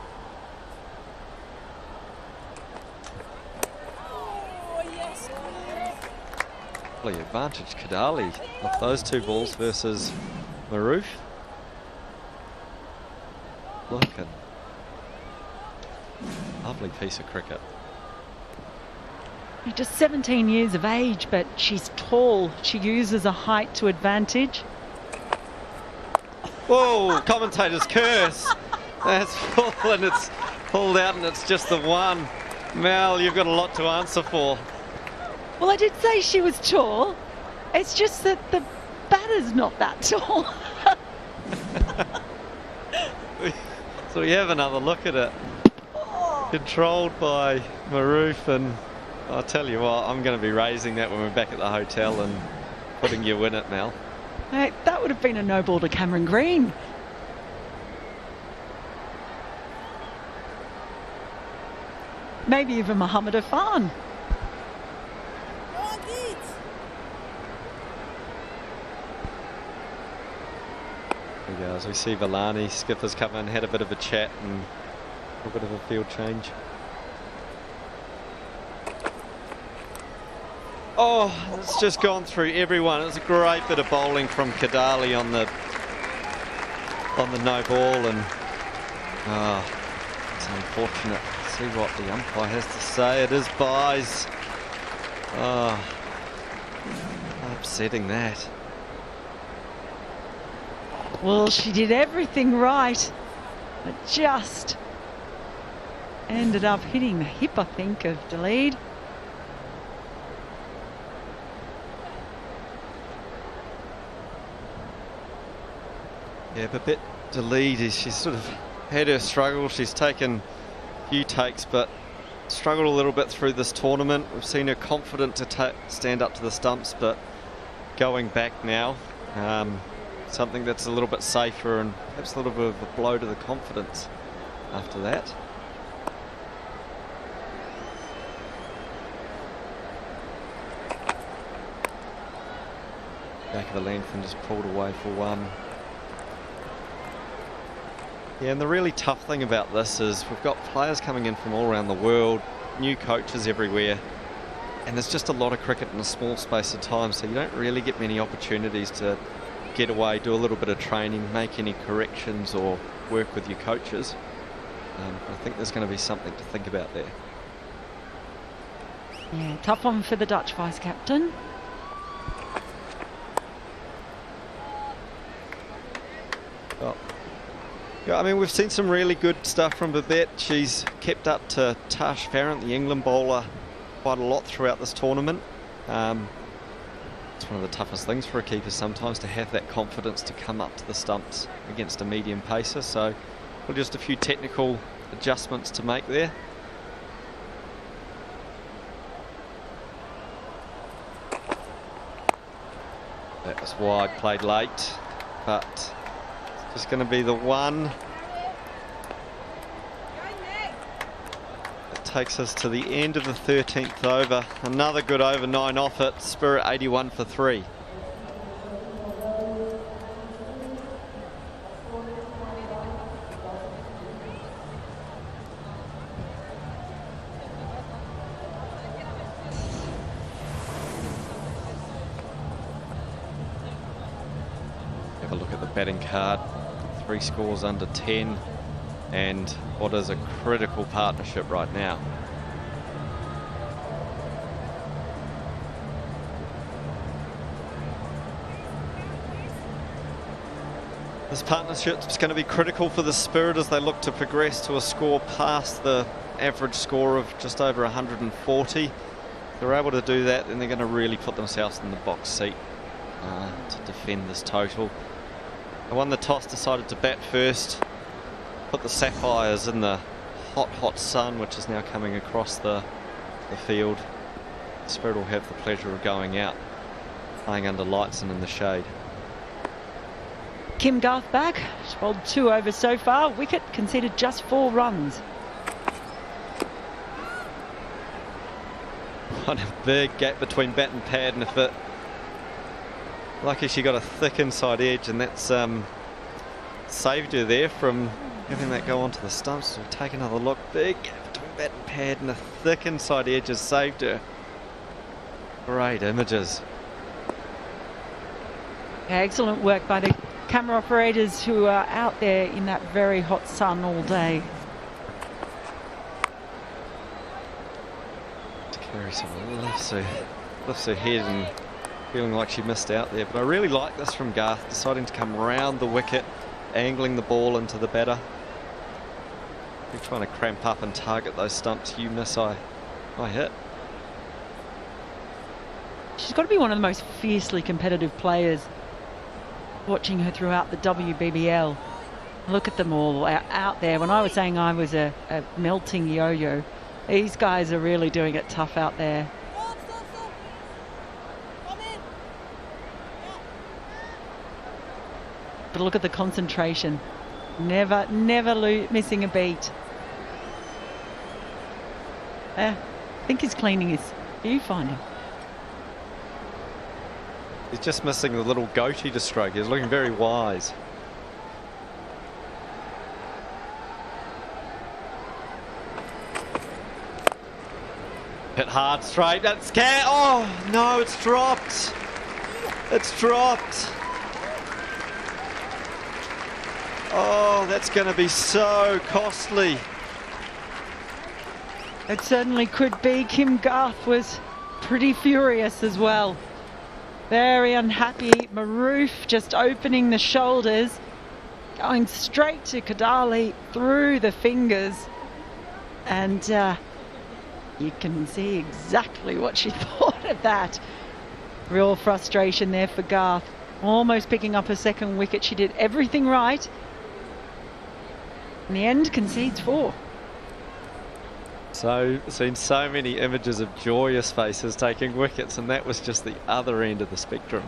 Advantage Kadali off those 2 balls versus Maroof. look, and lovely piece of cricket. Just 17 years of age, but she's tall. She uses a height to advantage. Whoa, commentator's curse. That's full and it's pulled out and it's just the one. Mel, you've got a lot to answer for. Well, I did say she was tall. It's just that the batter's not that tall. So we have another look at it. Controlled by Maroof, and I'll tell you what, I'm going to be raising that when we're back at the hotel and putting you in it, Mel. Hey, that would have been a no ball to Cameron Green. Maybe even Mohammed Irfan. There we go, as we see Villani, skipper's come in, had a bit of a chat and a bit of a field change. Oh, it's just gone through everyone. It was a great bit of bowling from Kadali on the no ball, and it's unfortunate. Let's see what the umpire has to say. It is byes. Oh, upsetting that. Well, she did everything right, but just ended up hitting the hip, I think, of Dalid. Yeah, Babette Dalid, she's sort of had her struggle. She's taken a few takes, but struggled a little bit through this tournament. We've seen her confident to stand up to the stumps, but going back now, something that's a little bit safer and perhaps a little bit of a blow to the confidence after that. Back of the length and just pulled away for one. Yeah, and the really tough thing about this is we've got players coming in from all around the world, new coaches everywhere, and there's just a lot of cricket in a small space of time, so you don't really get many opportunities to get away, do a little bit of training, make any corrections or work with your coaches. I think there's going to be something to think about there. Yeah, tough one for the Dutch vice-captain. Well, yeah, I mean, we've seen some really good stuff from Babette. She's kept up to Tash Farrant, the England bowler, quite a lot throughout this tournament. It's one of the toughest things for a keeper sometimes, to have that confidence to come up to the stumps against a medium pacer. So, well, just a few technical adjustments to make there. That was wide, played late, but just going to be the one that takes us to the end of the 13th over. Another good over, 9 off it. Spirit 81 for 3. Have a look at the batting card. 3 scores under 10, and what is a critical partnership right now. This partnership is going to be critical for the Spirit as they look to progress to a score past the average score of just over 140. If they're able to do that, then they're going to really put themselves in the box seat to defend this total. They won the toss, decided to bat first, put the Sapphires in the hot, hot sun, which is now coming across the field. The Spirit will have the pleasure of going out, playing under lights and in the shade. Kim Garth back. She's bowled 2 overs so far. Wicket conceded just 4 runs. What a big gap between bat and pad, and if it... Lucky she got a thick inside edge, and that's saved her there from having that go onto the stumps. So we'll take another look. Big gap between bat and pad, and a thick inside edge has saved her. Great images. Excellent work by the camera operators who are out there in that very hot sun all day. Carey lifts her head and feeling like she missed out there. But I really like this from Garth, deciding to come round the wicket, angling the ball into the batter. You're trying to cramp up and target those stumps. You miss, I hit. She's got to be one of the most fiercely competitive players. Watching her throughout the WBBL. Look at them all out there. When I was saying I was a melting yo-yo, these guys are really doing it tough out there. But look at the concentration. Never missing a beat. I think he's cleaning his viewfinder. He's just missing the little goatee to stroke. He's looking very wise. Hit hard straight. That's oh no, it's dropped. It's dropped. Oh, that's going to be so costly. It certainly could be. Kim Garth was pretty furious as well. Very unhappy. Maroof just opening the shoulders, going straight to Kadali through the fingers. And you can see exactly what she thought of that. Real frustration there for Garth. Almost picking up her second wicket. She did everything right. In the end, concedes 4. So, seen so many images of joyous faces taking wickets, and that was just the other end of the spectrum.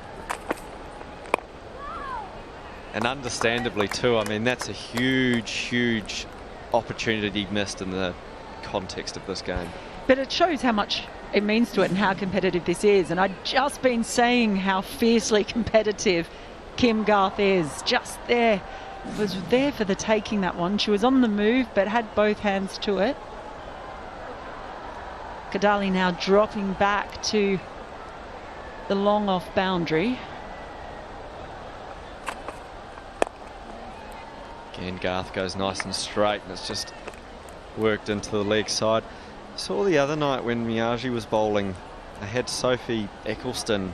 And understandably too, I mean, that's a huge opportunity missed in the context of this game. But it shows how much it means to it and how competitive this is. And I'd just been saying how fiercely competitive Kim Garth is. Just there. Was there for the taking, that one. She was on the move but had both hands to it. Kadali now dropping back to the long off boundary. Again, Garth goes nice and straight, and it's just worked into the leg side. Saw the other night when Miyagi was bowling, I had Sophie Eccleston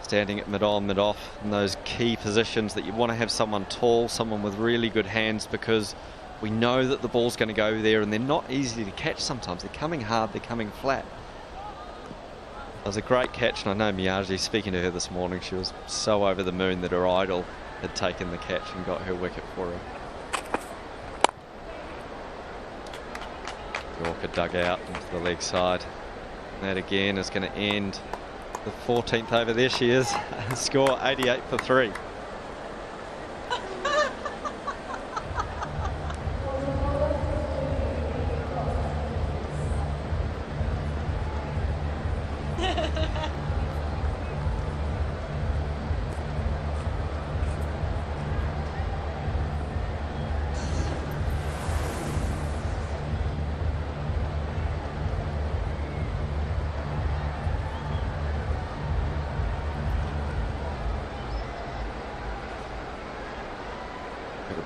standing at mid-on, mid-off in those key positions that you want to have someone tall, someone with really good hands, because we know that the ball's going to go there, and they're not easy to catch sometimes. They're coming hard, they're coming flat. It was a great catch, and I know Miyagi, speaking to her this morning, she was so over the moon that her idol had taken the catch and got her wicket for her. Yorker dug out into the leg side. That again is going to end the 14th over. There she is. Score 88 for 3.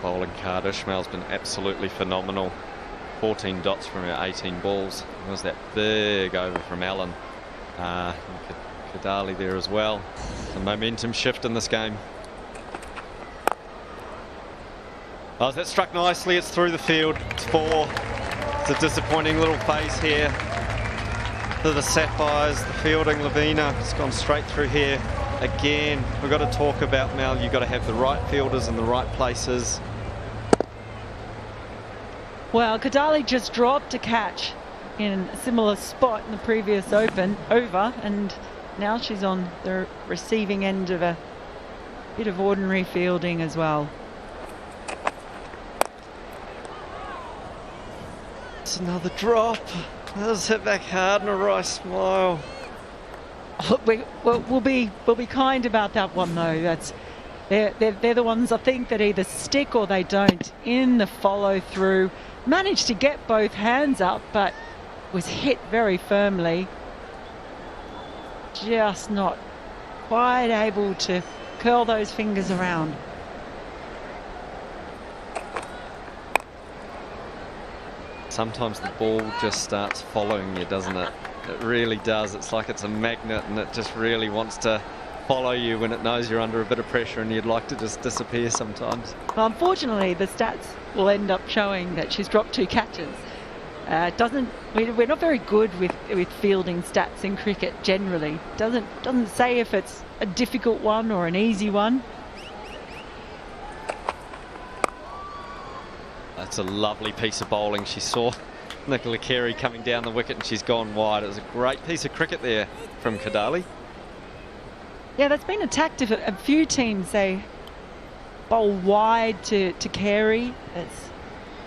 Bowling card. Ishmael's been absolutely phenomenal. 14 dots from her 18 balls. There was that big over from Allen. Kadali there as well. Some momentum shift in this game. Oh, that struck nicely. It's through the field. It's 4. It's a disappointing little phase here for the Sapphires. The fielding, Lavina, has gone straight through here. Again, we've got to talk about, Mel, you've got to have the right fielders in the right places. Well, Kadali just dropped a catch in a similar spot in the previous over, and now she's on the receiving end of a bit of ordinary fielding as well. It's another drop. Let's hit back hard and a Rice smile. We'll be kind about that one though. They're the ones I think that either stick or they don't. In the follow through, managed to get both hands up, but was hit very firmly. Just not quite able to curl those fingers around. sometimes the ball just starts following you, doesn't it? It really does. It's like it's a magnet, and it just really wants to follow you when it knows you're under a bit of pressure and you'd like to just disappear sometimes. Well, unfortunately, the stats will end up showing that she's dropped 2 catches. We're not very good with fielding stats in cricket generally. Doesn't say if it's a difficult one or an easy one. That's a lovely piece of bowling. She saw Nicola Carey coming down the wicket and she's gone wide. It was a great piece of cricket there from Kadali. Yeah, that's been a tactic of a few teams. They bowl wide to Carey as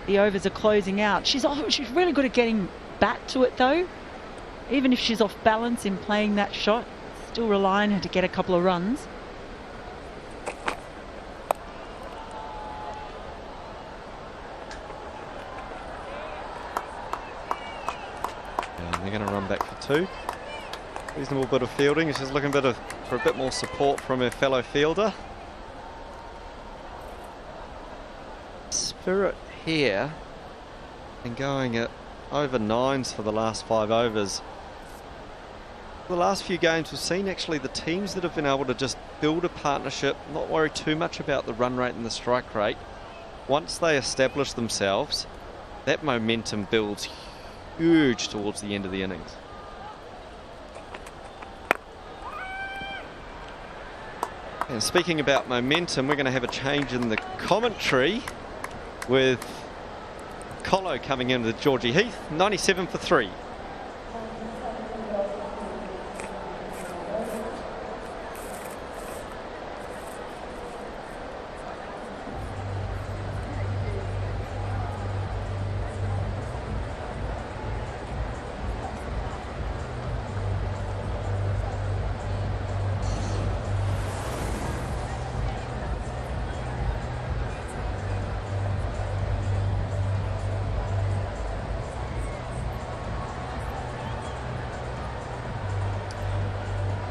the overs are closing out. She's really good at getting back to it though. Even if she's off balance in playing that shot, still rely on her to get a couple of runs. And they're going to run back for 2. Reasonable bit of fielding. She's looking for a bit more support from her fellow fielder. Spirit here and going at over 9s for the last 5 overs. The last few games we've seen actually the teams that have been able to just build a partnership, not worry too much about the run rate and the strike rate. Once they establish themselves, that momentum builds huge towards the end of the innings. And speaking about momentum, we're going to have a change in the commentary with Colo coming in with Georgie Heath, 97 for 3.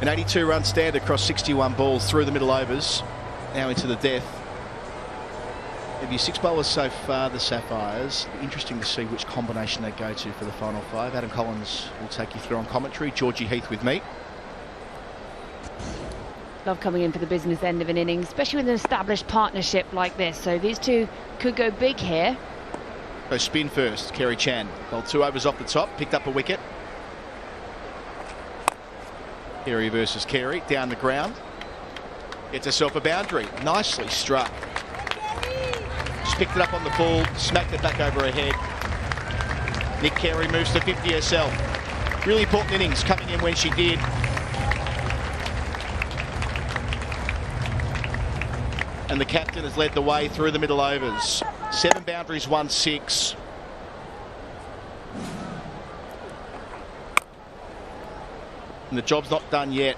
An 82-run stand across 61 balls through the middle overs, now into the death. Have you 6 bowlers so far, the Sapphires. Interesting to see which combination they go to for the final 5. Adam Collins will take you through on commentary. Georgie Heath with me. Love coming in for the business end of an inning, especially with an established partnership like this. So these two could go big here. So spin first, Kerry Chan. Well, 2 overs off the top, picked up a wicket. Carey versus Carey, down the ground. Gets herself a boundary. Nicely struck. Just picked it up on the ball, smacked it back over her head. Nick Carey moves to 50 herself. Really important innings coming in when she did. And the captain has led the way through the middle overs. 7 boundaries, 1 6. And the job's not done yet.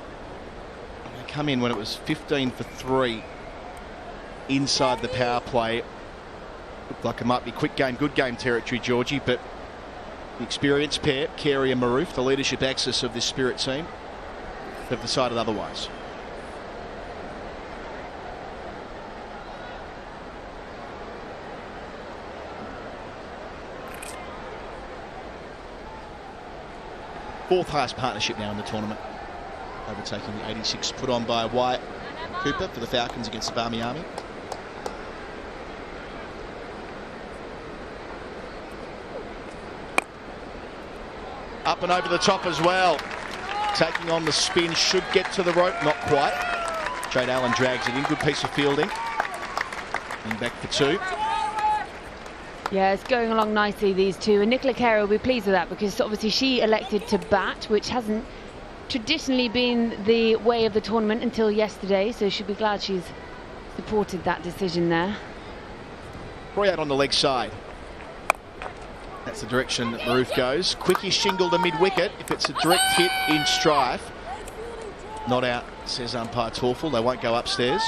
They come in when it was 15 for 3 inside the power play. Looked like it might be quick game, good game territory, Georgie, but the experienced pair, Carey and Maroof, the leadership axis of this Spirit team, have decided otherwise. Fourth highest partnership now in the tournament, overtaking the 86 put on by Wyatt Cooper for the Falcons against the Barmy Army. Up and over the top as well. Taking on the spin, should get to the rope, not quite. Jade Allen drags it in, good piece of fielding. And back for 2. Yeah, it's going along nicely, these two, and Nicola Carey will be pleased with that because obviously she elected to bat, which hasn't traditionally been the way of the tournament until yesterday, so she'll be glad she's supported that decision there. Roy out on the leg side. That's the direction that Maroof goes. Quickie shingle to mid-wicket if it's a direct hit in strife. Not out, says umpire Torfel. They won't go upstairs.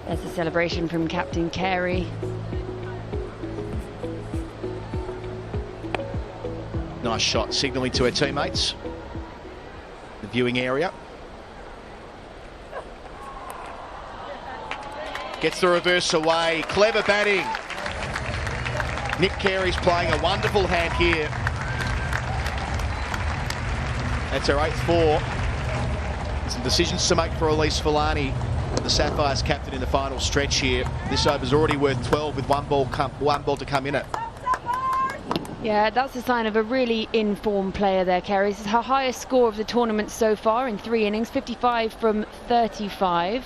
There's a celebration from Captain Carey. Nice shot, signalling to her teammates. The viewing area. Gets the reverse away. Clever batting. Nick Carey's playing a wonderful hand here. That's her 8th 4. Some decisions to make for Elise Filani, the Sapphires captain in the final stretch here. This over's already worth 12 with one ball to come in it. Yeah, that's a sign of a really informed player there, Kerry. This is her highest score of the tournament so far in 3 innings, 55 from 35.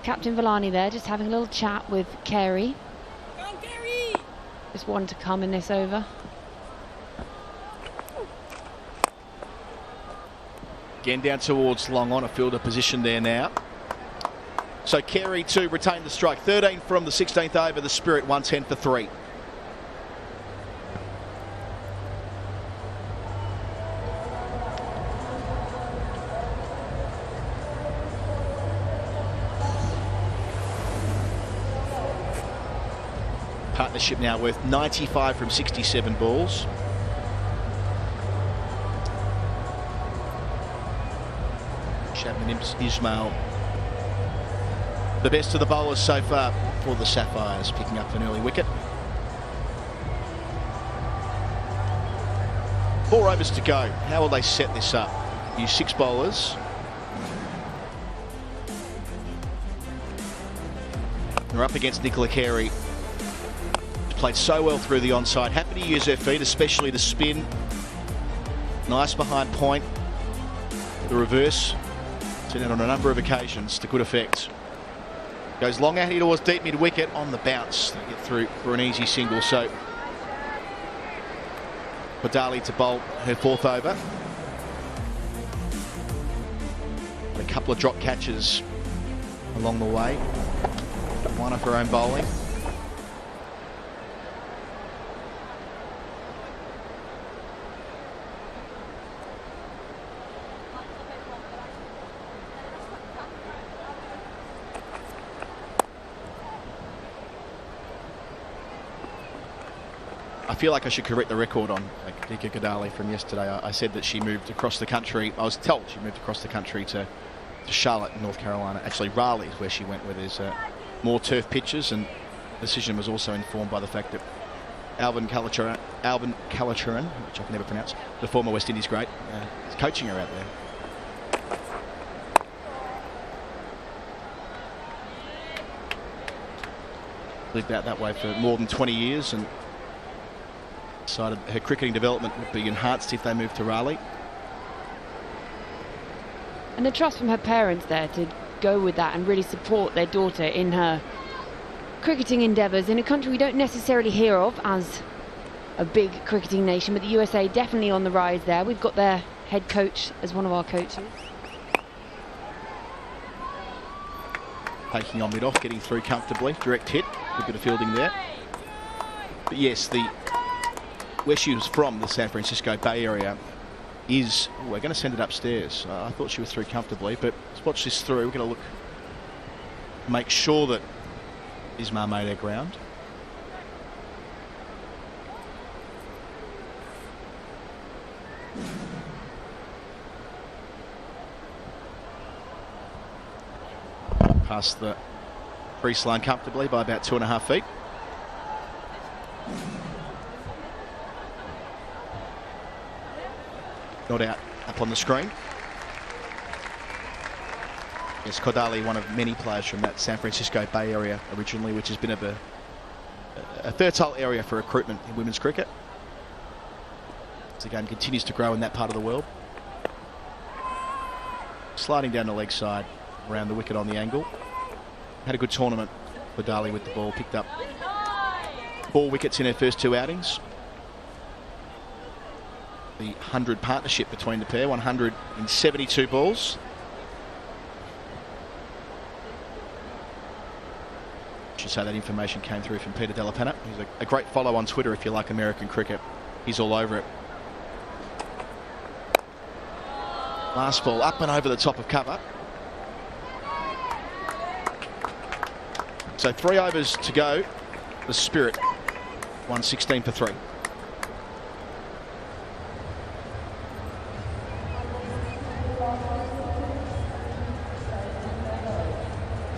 Captain Villani there, just having a little chat with Carey. Go on, Carey! Just one to come in this over. Again down towards long on, a fielder position there now. So Carey to retain the strike. 13 from the 16th over, the Spirit 110 for 3. Partnership now worth 95 from 67 balls. Shabnam Ismail, the best of the bowlers so far for the Sapphires, picking up an early wicket. 4 overs to go. How will they set this up? Use 6 bowlers. They're up against Nicola Carey. Played so well through the onside. Happy to use her feet, especially the spin. Nice behind point. The reverse. Seen it on a number of occasions to good effect. Goes long out here towards deep mid wicket on the bounce. They get through for an easy single. So Kodali to bowl her 4th over. A couple of drop catches along the way. One of her own bowling. I feel like I should correct the record on Dika Kodali from yesterday. I said that she moved across the country. I was told she moved across the country to Charlotte, North Carolina. Actually, Raleigh is where she went, where there's more turf pitches, and the decision was also informed by the fact that Alvin Kalachurran, which I can never pronounce, the former West Indies great, is coaching her out there. Lived out that way for more than 20 years and decided her cricketing development would be enhanced if they moved to Raleigh. And the trust from her parents there to go with that and really support their daughter in her cricketing endeavours in a country we don't necessarily hear of as a big cricketing nation, but the USA definitely on the rise there. We've got their head coach as one of our coaches. Taking on mid-off, getting through comfortably. Direct hit, a bit of fielding there. But yes, where she was from, the San Francisco Bay Area, is... Oh, we're going to send it upstairs. I thought she was through comfortably, but let's watch this through. We're going to look, make sure that Ismail made her ground. Past the crease line comfortably by about 2.5 feet. Not out up on the screen. Yes, Kodali, one of many players from that San Francisco Bay Area originally, which has been a fertile area for recruitment in women's cricket. As the game continues to grow in that part of the world. Sliding down the leg side, around the wicket on the angle. Had a good tournament. Kodali with the ball, picked up 4 wickets in her first 2 outings. The 100 partnership between the pair, 172 balls. I should say that information came through from Peter Delapenna. He's a great follow on Twitter if you like American cricket. He's all over it. Last ball up and over the top of cover. So 3 overs to go. The Spirit 116 for 3.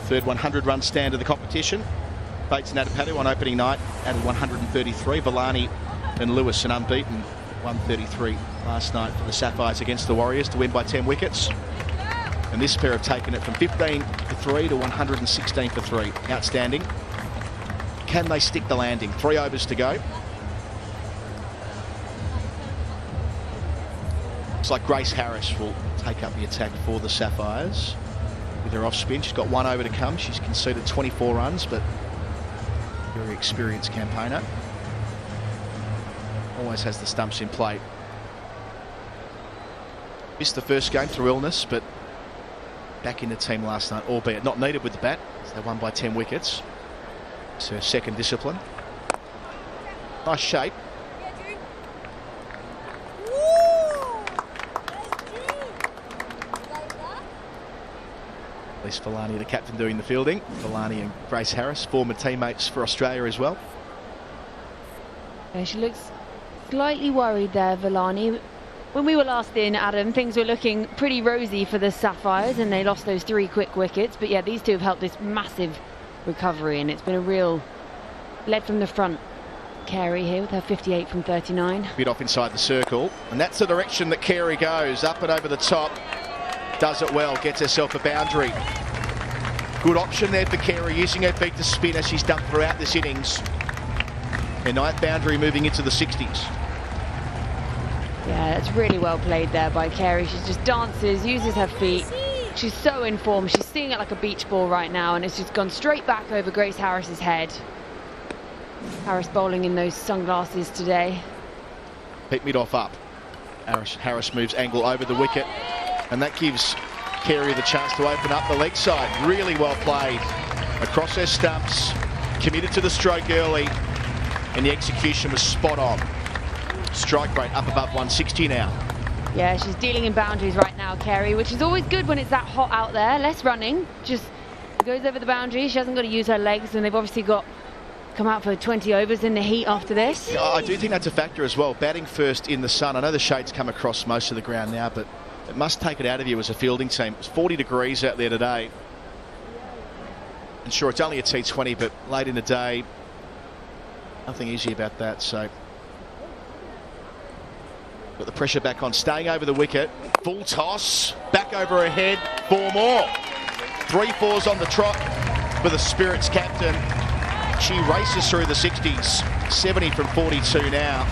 third 100-run stand of the competition. Bates and Adipatu on opening night added 133. Villani and Lewis an unbeaten 133 last night for the Sapphires against the Warriors to win by 10 wickets. And this pair have taken it from 15 for 3 to 116 for 3. Outstanding. Can they stick the landing? 3 overs to go. Looks like Grace Harris will take up the attack for the Sapphires with her off spin. She's got 1 over to come. She's conceded 24 runs, but very experienced campaigner. Always has the stumps in play. Missed the first game through illness, but back in the team last night, albeit not needed with the bat. So they won by 10 wickets. It's her second discipline. Nice shape. At least Villani, the captain, doing the fielding. Villani and Grace Harris, former teammates for Australia as well. Yeah, she looks slightly worried there, Villani. When we were last in, Adam, things were looking pretty rosy for the Sapphires and they lost those 3 quick wickets. But yeah, these two have helped this massive recovery and it's been a real lead from the front. Carey here with her 58 from 39. Bit off inside the circle, and that's the direction that Carey goes, up and over the top. Does it well, gets herself a boundary. Good option there for Carey, using her feet to spin as she's done throughout this innings. Her 9th boundary moving into the 60s. Yeah, that's really well played there by Carey. She just dances, uses her feet. She's so in form. She's seeing it like a beach ball right now, and it's just gone straight back over Grace Harris's head. Harris bowling in those sunglasses today. Pete mid-off up. Harris moves angle over the wicket, and that gives Carey the chance to open up the leg side. Really well played. Across her stumps, committed to the stroke early, and the execution was spot on. Strike rate up above 160 now. Yeah, she's dealing in boundaries right now, Carey, which is always good when it's that hot out there. Less running, just goes over the boundary. She hasn't got to use her legs, and they've obviously got come out for 20 overs in the heat after this. Yeah, I do think that's a factor as well. Batting first in the sun. I know the shades come across most of the ground now, but it must take it out of you as a fielding team. It's 40 degrees out there today. And sure, it's only a T20, but late in the day, nothing easy about that. So got the pressure back on, staying over the wicket. Full toss, back over her head, 4 more. 3 fours on the trot for the Spirits captain. She races through the 60s, 70 from 42 now.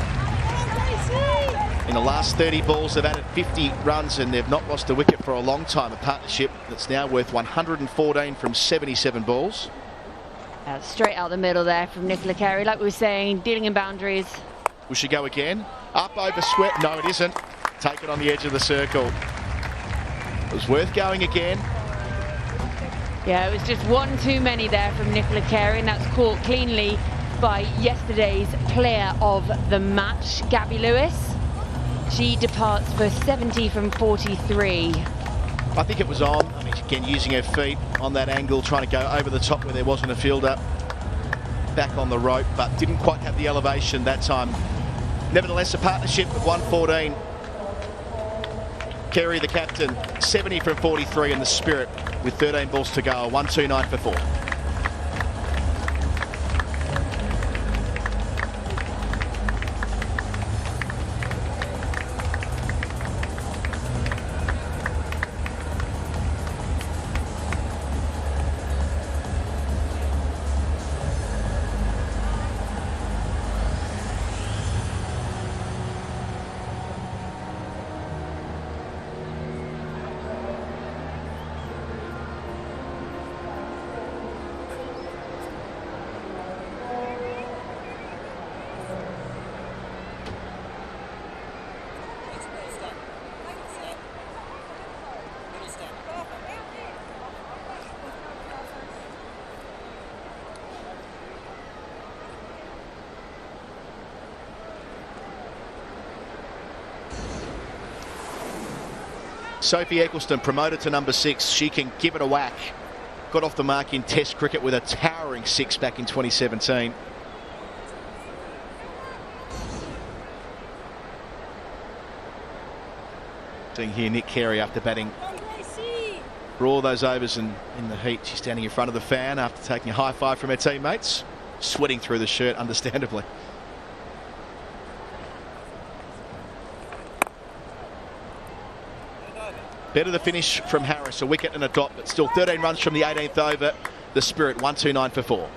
In the last 30 balls, they've added 50 runs and they've not lost a wicket for a long time. A partnership that's now worth 114 from 77 balls. Straight out the middle there from Nicola Carey, like we were saying, dealing in boundaries. Will she go again? Up over swept. No, it isn't. Take it on the edge of the circle. It was worth going again. Yeah, it was just 1 too many there from Nicola Carey, and that's caught cleanly by yesterday's player of the match, Gabby Lewis. She departs for 70 from 43. I think it was on. I mean, again, using her feet on that angle, trying to go over the top where there wasn't a fielder. Back on the rope, but didn't quite have the elevation that time. Nevertheless, a partnership of 114. Carey, the captain, 70 from 43 in the Spirit with 13 balls to go, 129 for 4. Sophie Eccleston promoted to number 6. She can give it a whack. Got off the mark in Test cricket with a towering 6 back in 2017. Seeing here Nick Carey after batting For all those overs in the heat, she's standing in front of the fan after taking a high five from her teammates, sweating through the shirt, understandably. Better the finish from Harris, a wicket and a dot, but still 13 runs from the 18th over. The Spirit 129 for 4.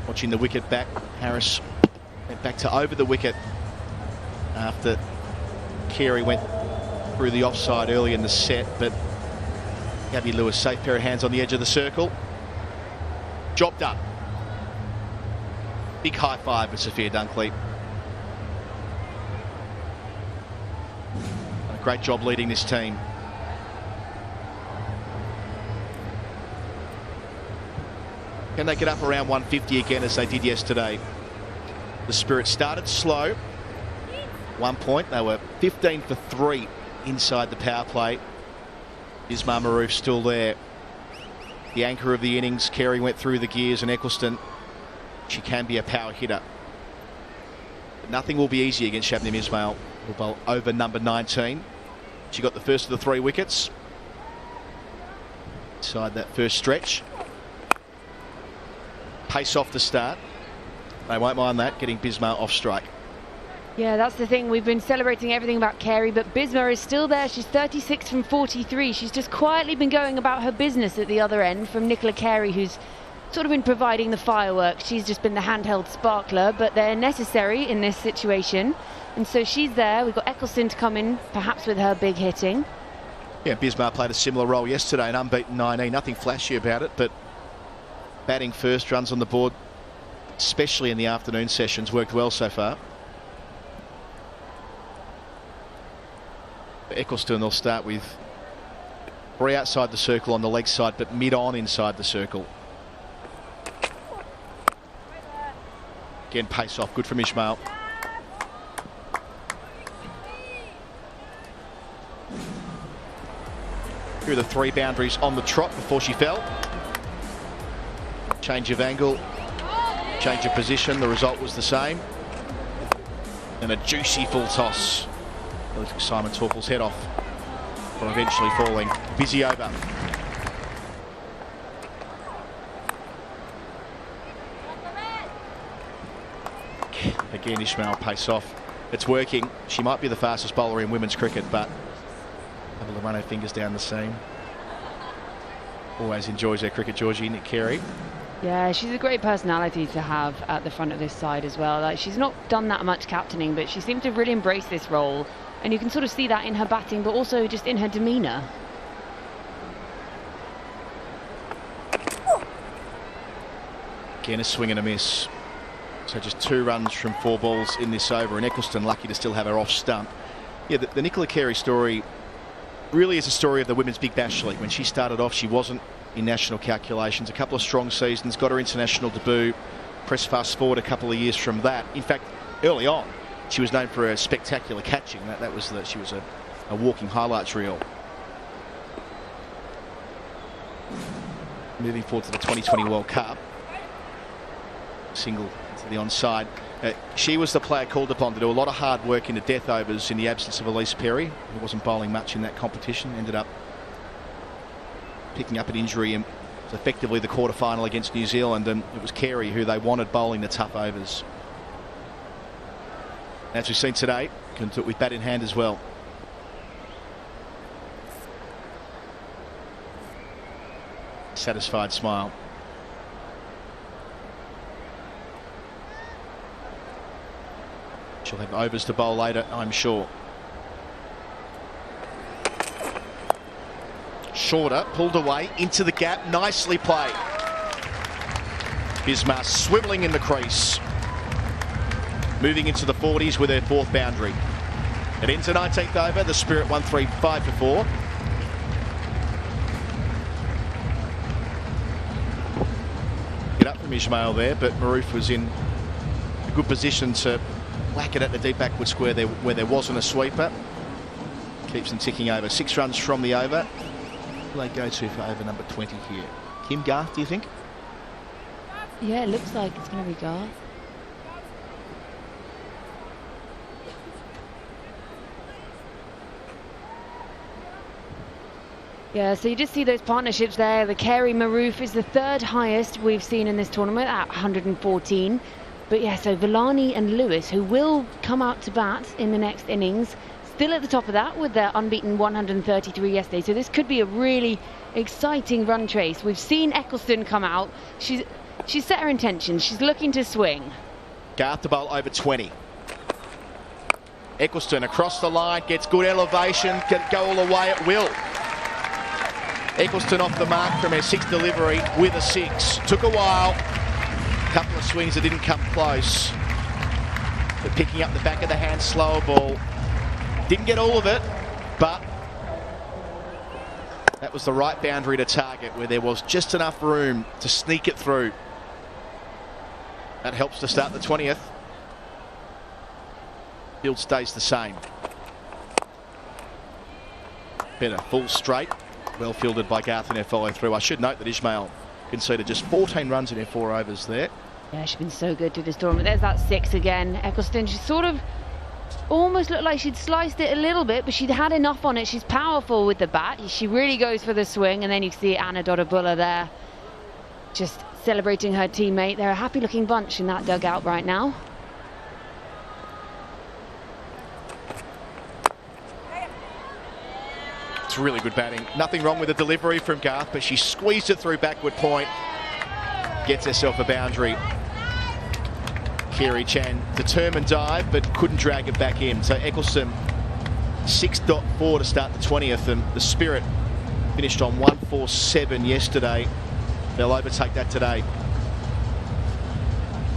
Watching the wicket back, Harris went back to over the wicket after Carey went through the offside early in the set, but Gabby Lewis, safe pair of hands on the edge of the circle. Job done. Big high five for Sophia Dunkley. A great job leading this team. Can they get up around 150 again as they did yesterday? The Spirit started slow. 1 point. They were 15 for 3 inside the power play. Ismail Maroof still there. The anchor of the innings. Carey went through the gears, and Eccleston, she can be a power hitter. But nothing will be easy against Shabnim Ismail, who'll bowl over number 19. She got the first of the 3 wickets inside that first stretch. Pace off the start. They won't mind that, getting Bisma off strike. Yeah, that's the thing. We've been celebrating everything about Carey, but Bisma is still there. She's 36 from 43. She's just quietly been going about her business at the other end from Nicola Carey, who's sort of been providing the fireworks. She's just been the handheld sparkler, but they're necessary in this situation. And so she's there. We've got Eccleston to come in, perhaps with her big hitting. Yeah, Bisma played a similar role yesterday, an unbeaten 19. Nothing flashy about it, but batting first, runs on the board, especially in the afternoon sessions, worked well so far. Eccleston, they'll start with 3 outside the circle on the leg side, but mid-on inside the circle. Again, pace off, good from Ismail. Through the 3 boundaries on the trot before she fell. Change of angle, change of position, the result was the same. And a juicy full toss. Simon Torkel's head off from eventually falling. Busy over. Again, Ismail pace off. It's working. She might be the fastest bowler in women's cricket, but able to run her fingers down the seam. Always enjoys her cricket, Georgie. Nick Carey. Yeah, she's a great personality to have at the front of this side as well. Like, she's not done that much captaining, but she seems to really embrace this role. And you can sort of see that in her batting, but also just in her demeanour. Again, a swing and a miss. So just 2 runs from 4 balls in this over, and Eccleston lucky to still have her off stump. Yeah, the Nicola Carey story really is a story of the Women's Big Bash League. When she started off, she wasn't in national calculations. A couple of strong seasons, got her international debut. Press fast forward a couple of years from that. In fact, early on, she was known for her spectacular catching. That was that she was a walking highlights reel. Moving forward to the 2020 World Cup. Single to the onside. She was the player called upon to do a lot of hard work in the death overs in the absence of Elise Perry, who wasn't bowling much in that competition. Ended up picking up an injury and was effectively the quarter-final against New Zealand, and it was Carey who they wanted bowling the tough overs. As we've seen today, can do it with bat in hand as well. Satisfied smile. She'll have overs to bowl later, I'm sure. Shorter, pulled away into the gap, nicely played. Bisma swiveling in the crease. Moving into the 40s with her 4th boundary. It ends the 19th over, the Spirit 135 for 4. Get up from Ismail there, but Maroof was in a good position to whack it at the deep backward square there, where there wasn't a sweeper. Keeps them ticking over. 6 runs from the over. Who will they go to for over number 20 here? Kim Garth, do you think? Yeah, it looks like it's going to be Garth. Yeah, so you just see those partnerships there. The Carey Maroof is the third highest we've seen in this tournament at 114. But yeah, so Villani and Lewis, who will come out to bat in the next innings, still at the top of that with their unbeaten 133 yesterday. So this could be a really exciting run chase. We've seen Eccleston come out. She's set her intentions. She's looking to swing. Garth to bowl over 20. Eccleston across the line, gets good elevation, can go all the way at will. Eccleston off the mark from her 6th delivery with a 6. Took a while, a couple of swings that didn't come close. But picking up the back of the hand, slower ball. Didn't get all of it, but that was the right boundary to target, where there was just enough room to sneak it through. That helps to start the 20th. Field stays the same. Better full straight. Well fielded by Garth in her follow through. I should note that Ismail conceded just 14 runs in her 4 overs there. Yeah, she's been so good to this tournament. There's that 6 again. Eccleston, she sort of almost looked like she'd sliced it a little bit, but she'd had enough on it. She's powerful with the bat. She really goes for the swing, and then you see Anna Dodabulla there just celebrating her teammate. They're a happy looking bunch in that dugout right now. It's really good batting. Nothing wrong with the delivery from Garth, but she squeezed it through backward point. Gets herself a boundary. Kerry Chan, determined dive, but couldn't drag it back in. So Eccleston, 6.4 to start the 20th, and the Spirit finished on 147 yesterday. They'll overtake that today.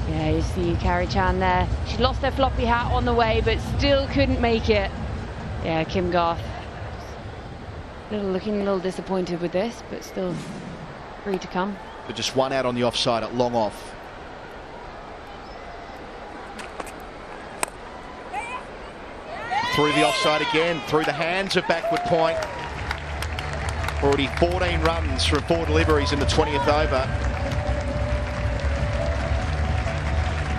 Yeah, you see Kerry Chan there. She lost her floppy hat on the way, but still couldn't make it. Yeah, Kim Garth. Looking a little disappointed with this, but still free to come. But just one out on the offside at long off. Through the offside again, through the hands of backward point. Already 14 runs from 4 deliveries in the 20th over.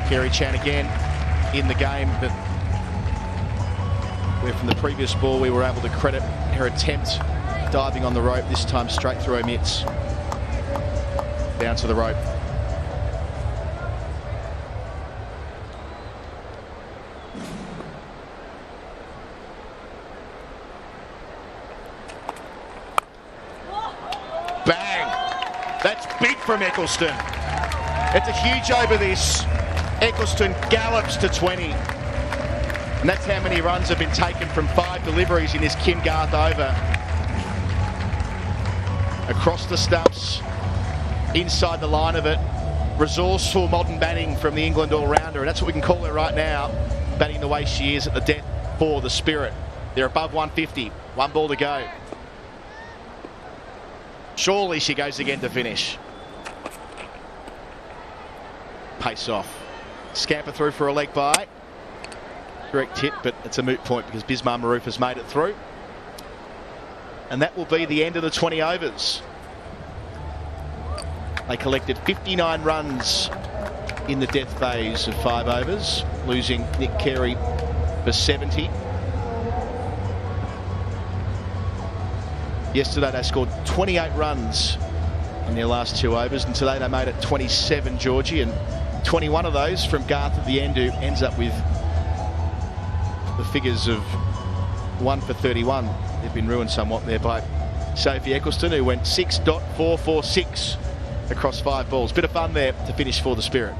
Kerry Chan again in the game, but where from the previous ball we were able to credit her attempt diving on the rope, this time straight through her mitts. Down to the rope. Bang! That's big from Eccleston. It's a huge over this. Eccleston gallops to 20. And that's how many runs have been taken from 5 deliveries in this Kim Garth over. Across the stumps, inside the line of it. Resourceful modern batting from the England all-rounder, and that's what we can call her right now, batting the way she is at the death for the Spirit. They're above 150, 1 ball to go. Surely she goes again to finish. Pace off. Scamper through for a leg bye. Correct hit, but it's a moot point because Bismar Maroof has made it through. And that will be the end of the 20 overs. They collected 59 runs in the death phase of 5 overs, losing Nick Carey for 70. Yesterday they scored 28 runs in their last 2 overs, and today they made it 27, Georgie, and 21 of those from Garth at the end, who ends up with the figures of 1 for 31. They've been ruined somewhat there by Sophie Eccleston, who went 6.446 across 5 balls. Bit of fun there to finish for the Spirit.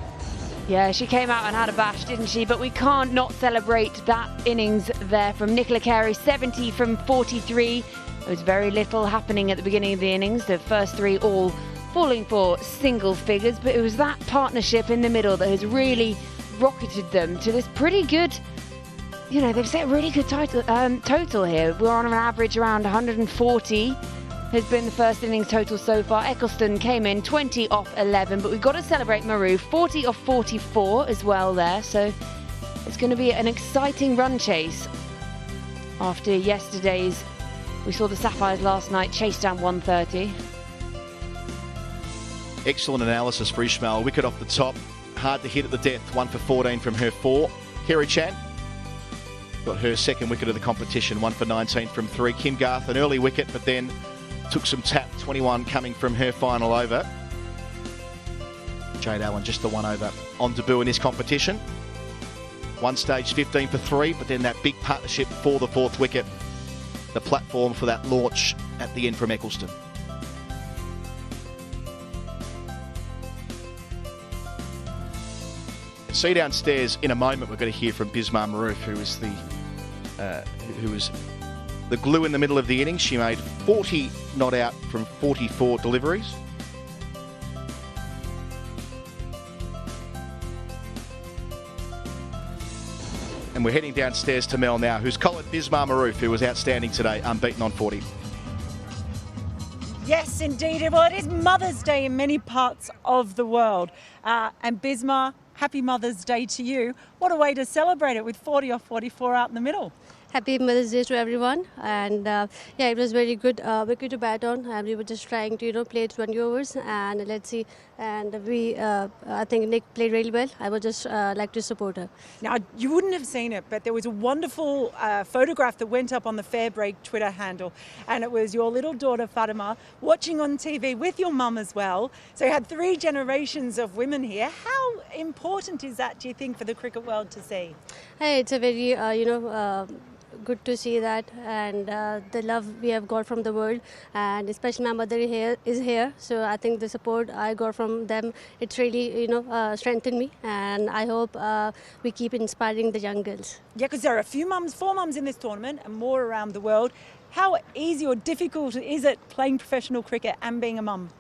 Yeah, she came out and had a bash, didn't she? But we can't not celebrate that innings there from Nicola Carey, 70 from 43. There was very little happening at the beginning of the innings. The first 3 all falling for single figures, but it was that partnership in the middle that has really rocketed them to this pretty good, you know, they've set a really good total here. We're on an average around 140 has been the first innings total so far. Eccleston came in 20 off 11, but we've got to celebrate Maroof, 40 off 44 as well there. So it's going to be an exciting run chase after yesterday's. We saw the Sapphires last night chase down 130. Excellent analysis for Ishmael. Wicket off the top. Hard to hit at the death. 1 for 14 from her 4. Kerry Chan got her second wicket of the competition. 1 for 19 from 3. Kim Garth, an early wicket, but then took some tap, 21 coming from her final over. Jade Allen just the one over on debut in this competition. One stage 15 for 3, but then that big partnership for the 4th wicket, the platform for that launch at the end from Eccleston. See downstairs in a moment, we're going to hear from Bismar Maroof, who was the glue in the middle of the innings. She made 40 not out from 44 deliveries. And we're heading downstairs to Mel now, who's collared Bismar Maroof, who was outstanding today, unbeaten on 40. Yes, indeed. Well, it is Mother's Day in many parts of the world. And Bismar, happy Mother's Day to you. What a way to celebrate it with 40 or 44 out in the middle. Happy Mother's Day to everyone, and yeah, it was very good wicket to bat on, and we were just trying to play 20 overs, and let's see, and we I think Nick played really well. I would just like to support her. Now, you wouldn't have seen it, but there was a wonderful photograph that went up on the Fairbreak Twitter handle, and it was your little daughter Fatima watching on TV with your mum as well. So you had 3 generations of women here. How important is that, do you think, for the cricket world to see? Hey, it's a very good to see that, and the love we have got from the world, and especially my mother is here, so I think the support I got from them, it's really strengthened me, and I hope we keep inspiring the young girls. Yeah, because there are 4 mums in this tournament and more around the world. How easy or difficult is it playing professional cricket and being a mum?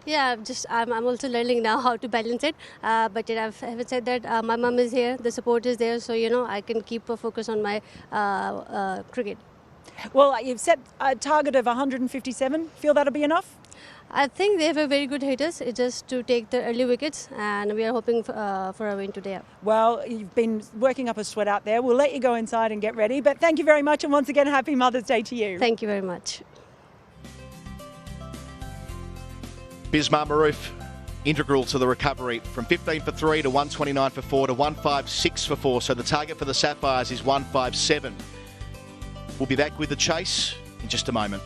Yeah, I'm also learning now how to balance it. But having said that, my mum is here, the support is there, so I can keep a focus on my cricket. Well, you've set a target of 157. Feel that'll be enough? I think they have a very good hitters. It's just to take the early wickets, and we are hoping for a win today. Well, you've been working up a sweat out there. We'll let you go inside and get ready. But thank you very much, and once again, happy Mother's Day to you. Thank you very much. Bismar Maroof, integral to the recovery from 15 for 3 to 129 for 4 to 156 for 4. So the target for the Sapphires is 157. We'll be back with the chase in just a moment.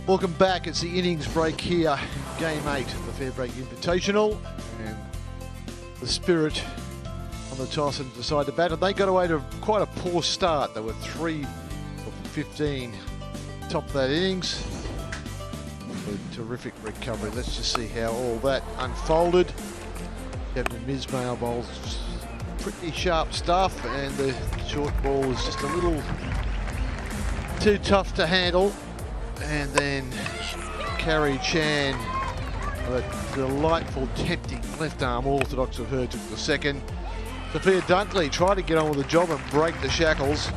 Welcome back. It's the innings break here, Game 8 of the Fairbreak Invitational. And the Spirit on the toss and decided to bat, and they got away to quite a poor start. They were 3 of 15 top of that innings. A terrific recovery. Let's just see how all that unfolded. Captain Mismail bowls pretty sharp stuff, and the short ball was just a little too tough to handle. And then Carrie Chan, a delightful, tempting left arm orthodox of her, took the second. Sophia Dunkley tried to get on with the job and break the shackles,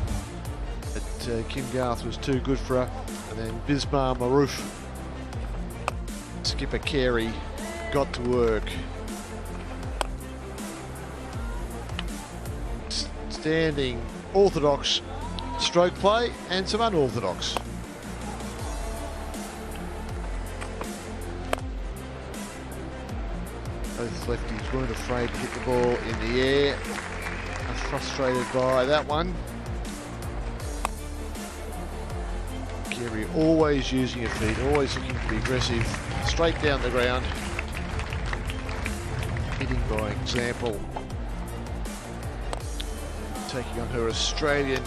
but Kim Garth was too good for her. And then Bismar Maroof, skipper Carey, got to work. Standing orthodox stroke play and some unorthodox. Both lefties weren't afraid to hit the ball in the air. Frustrated by that one. Carey always using her feet, always looking to be aggressive, straight down the ground. Hitting by example. Taking on her Australian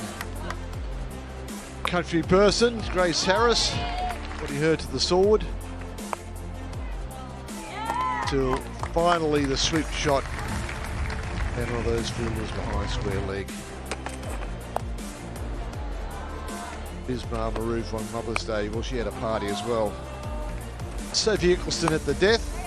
country person, Grace Harris, putting her to the sword. Till finally the sweep shot and one of those fielders behind square leg. Bismar Maroof on Mother's Day, well, she had a party as well. Sophie Eccleston at the death.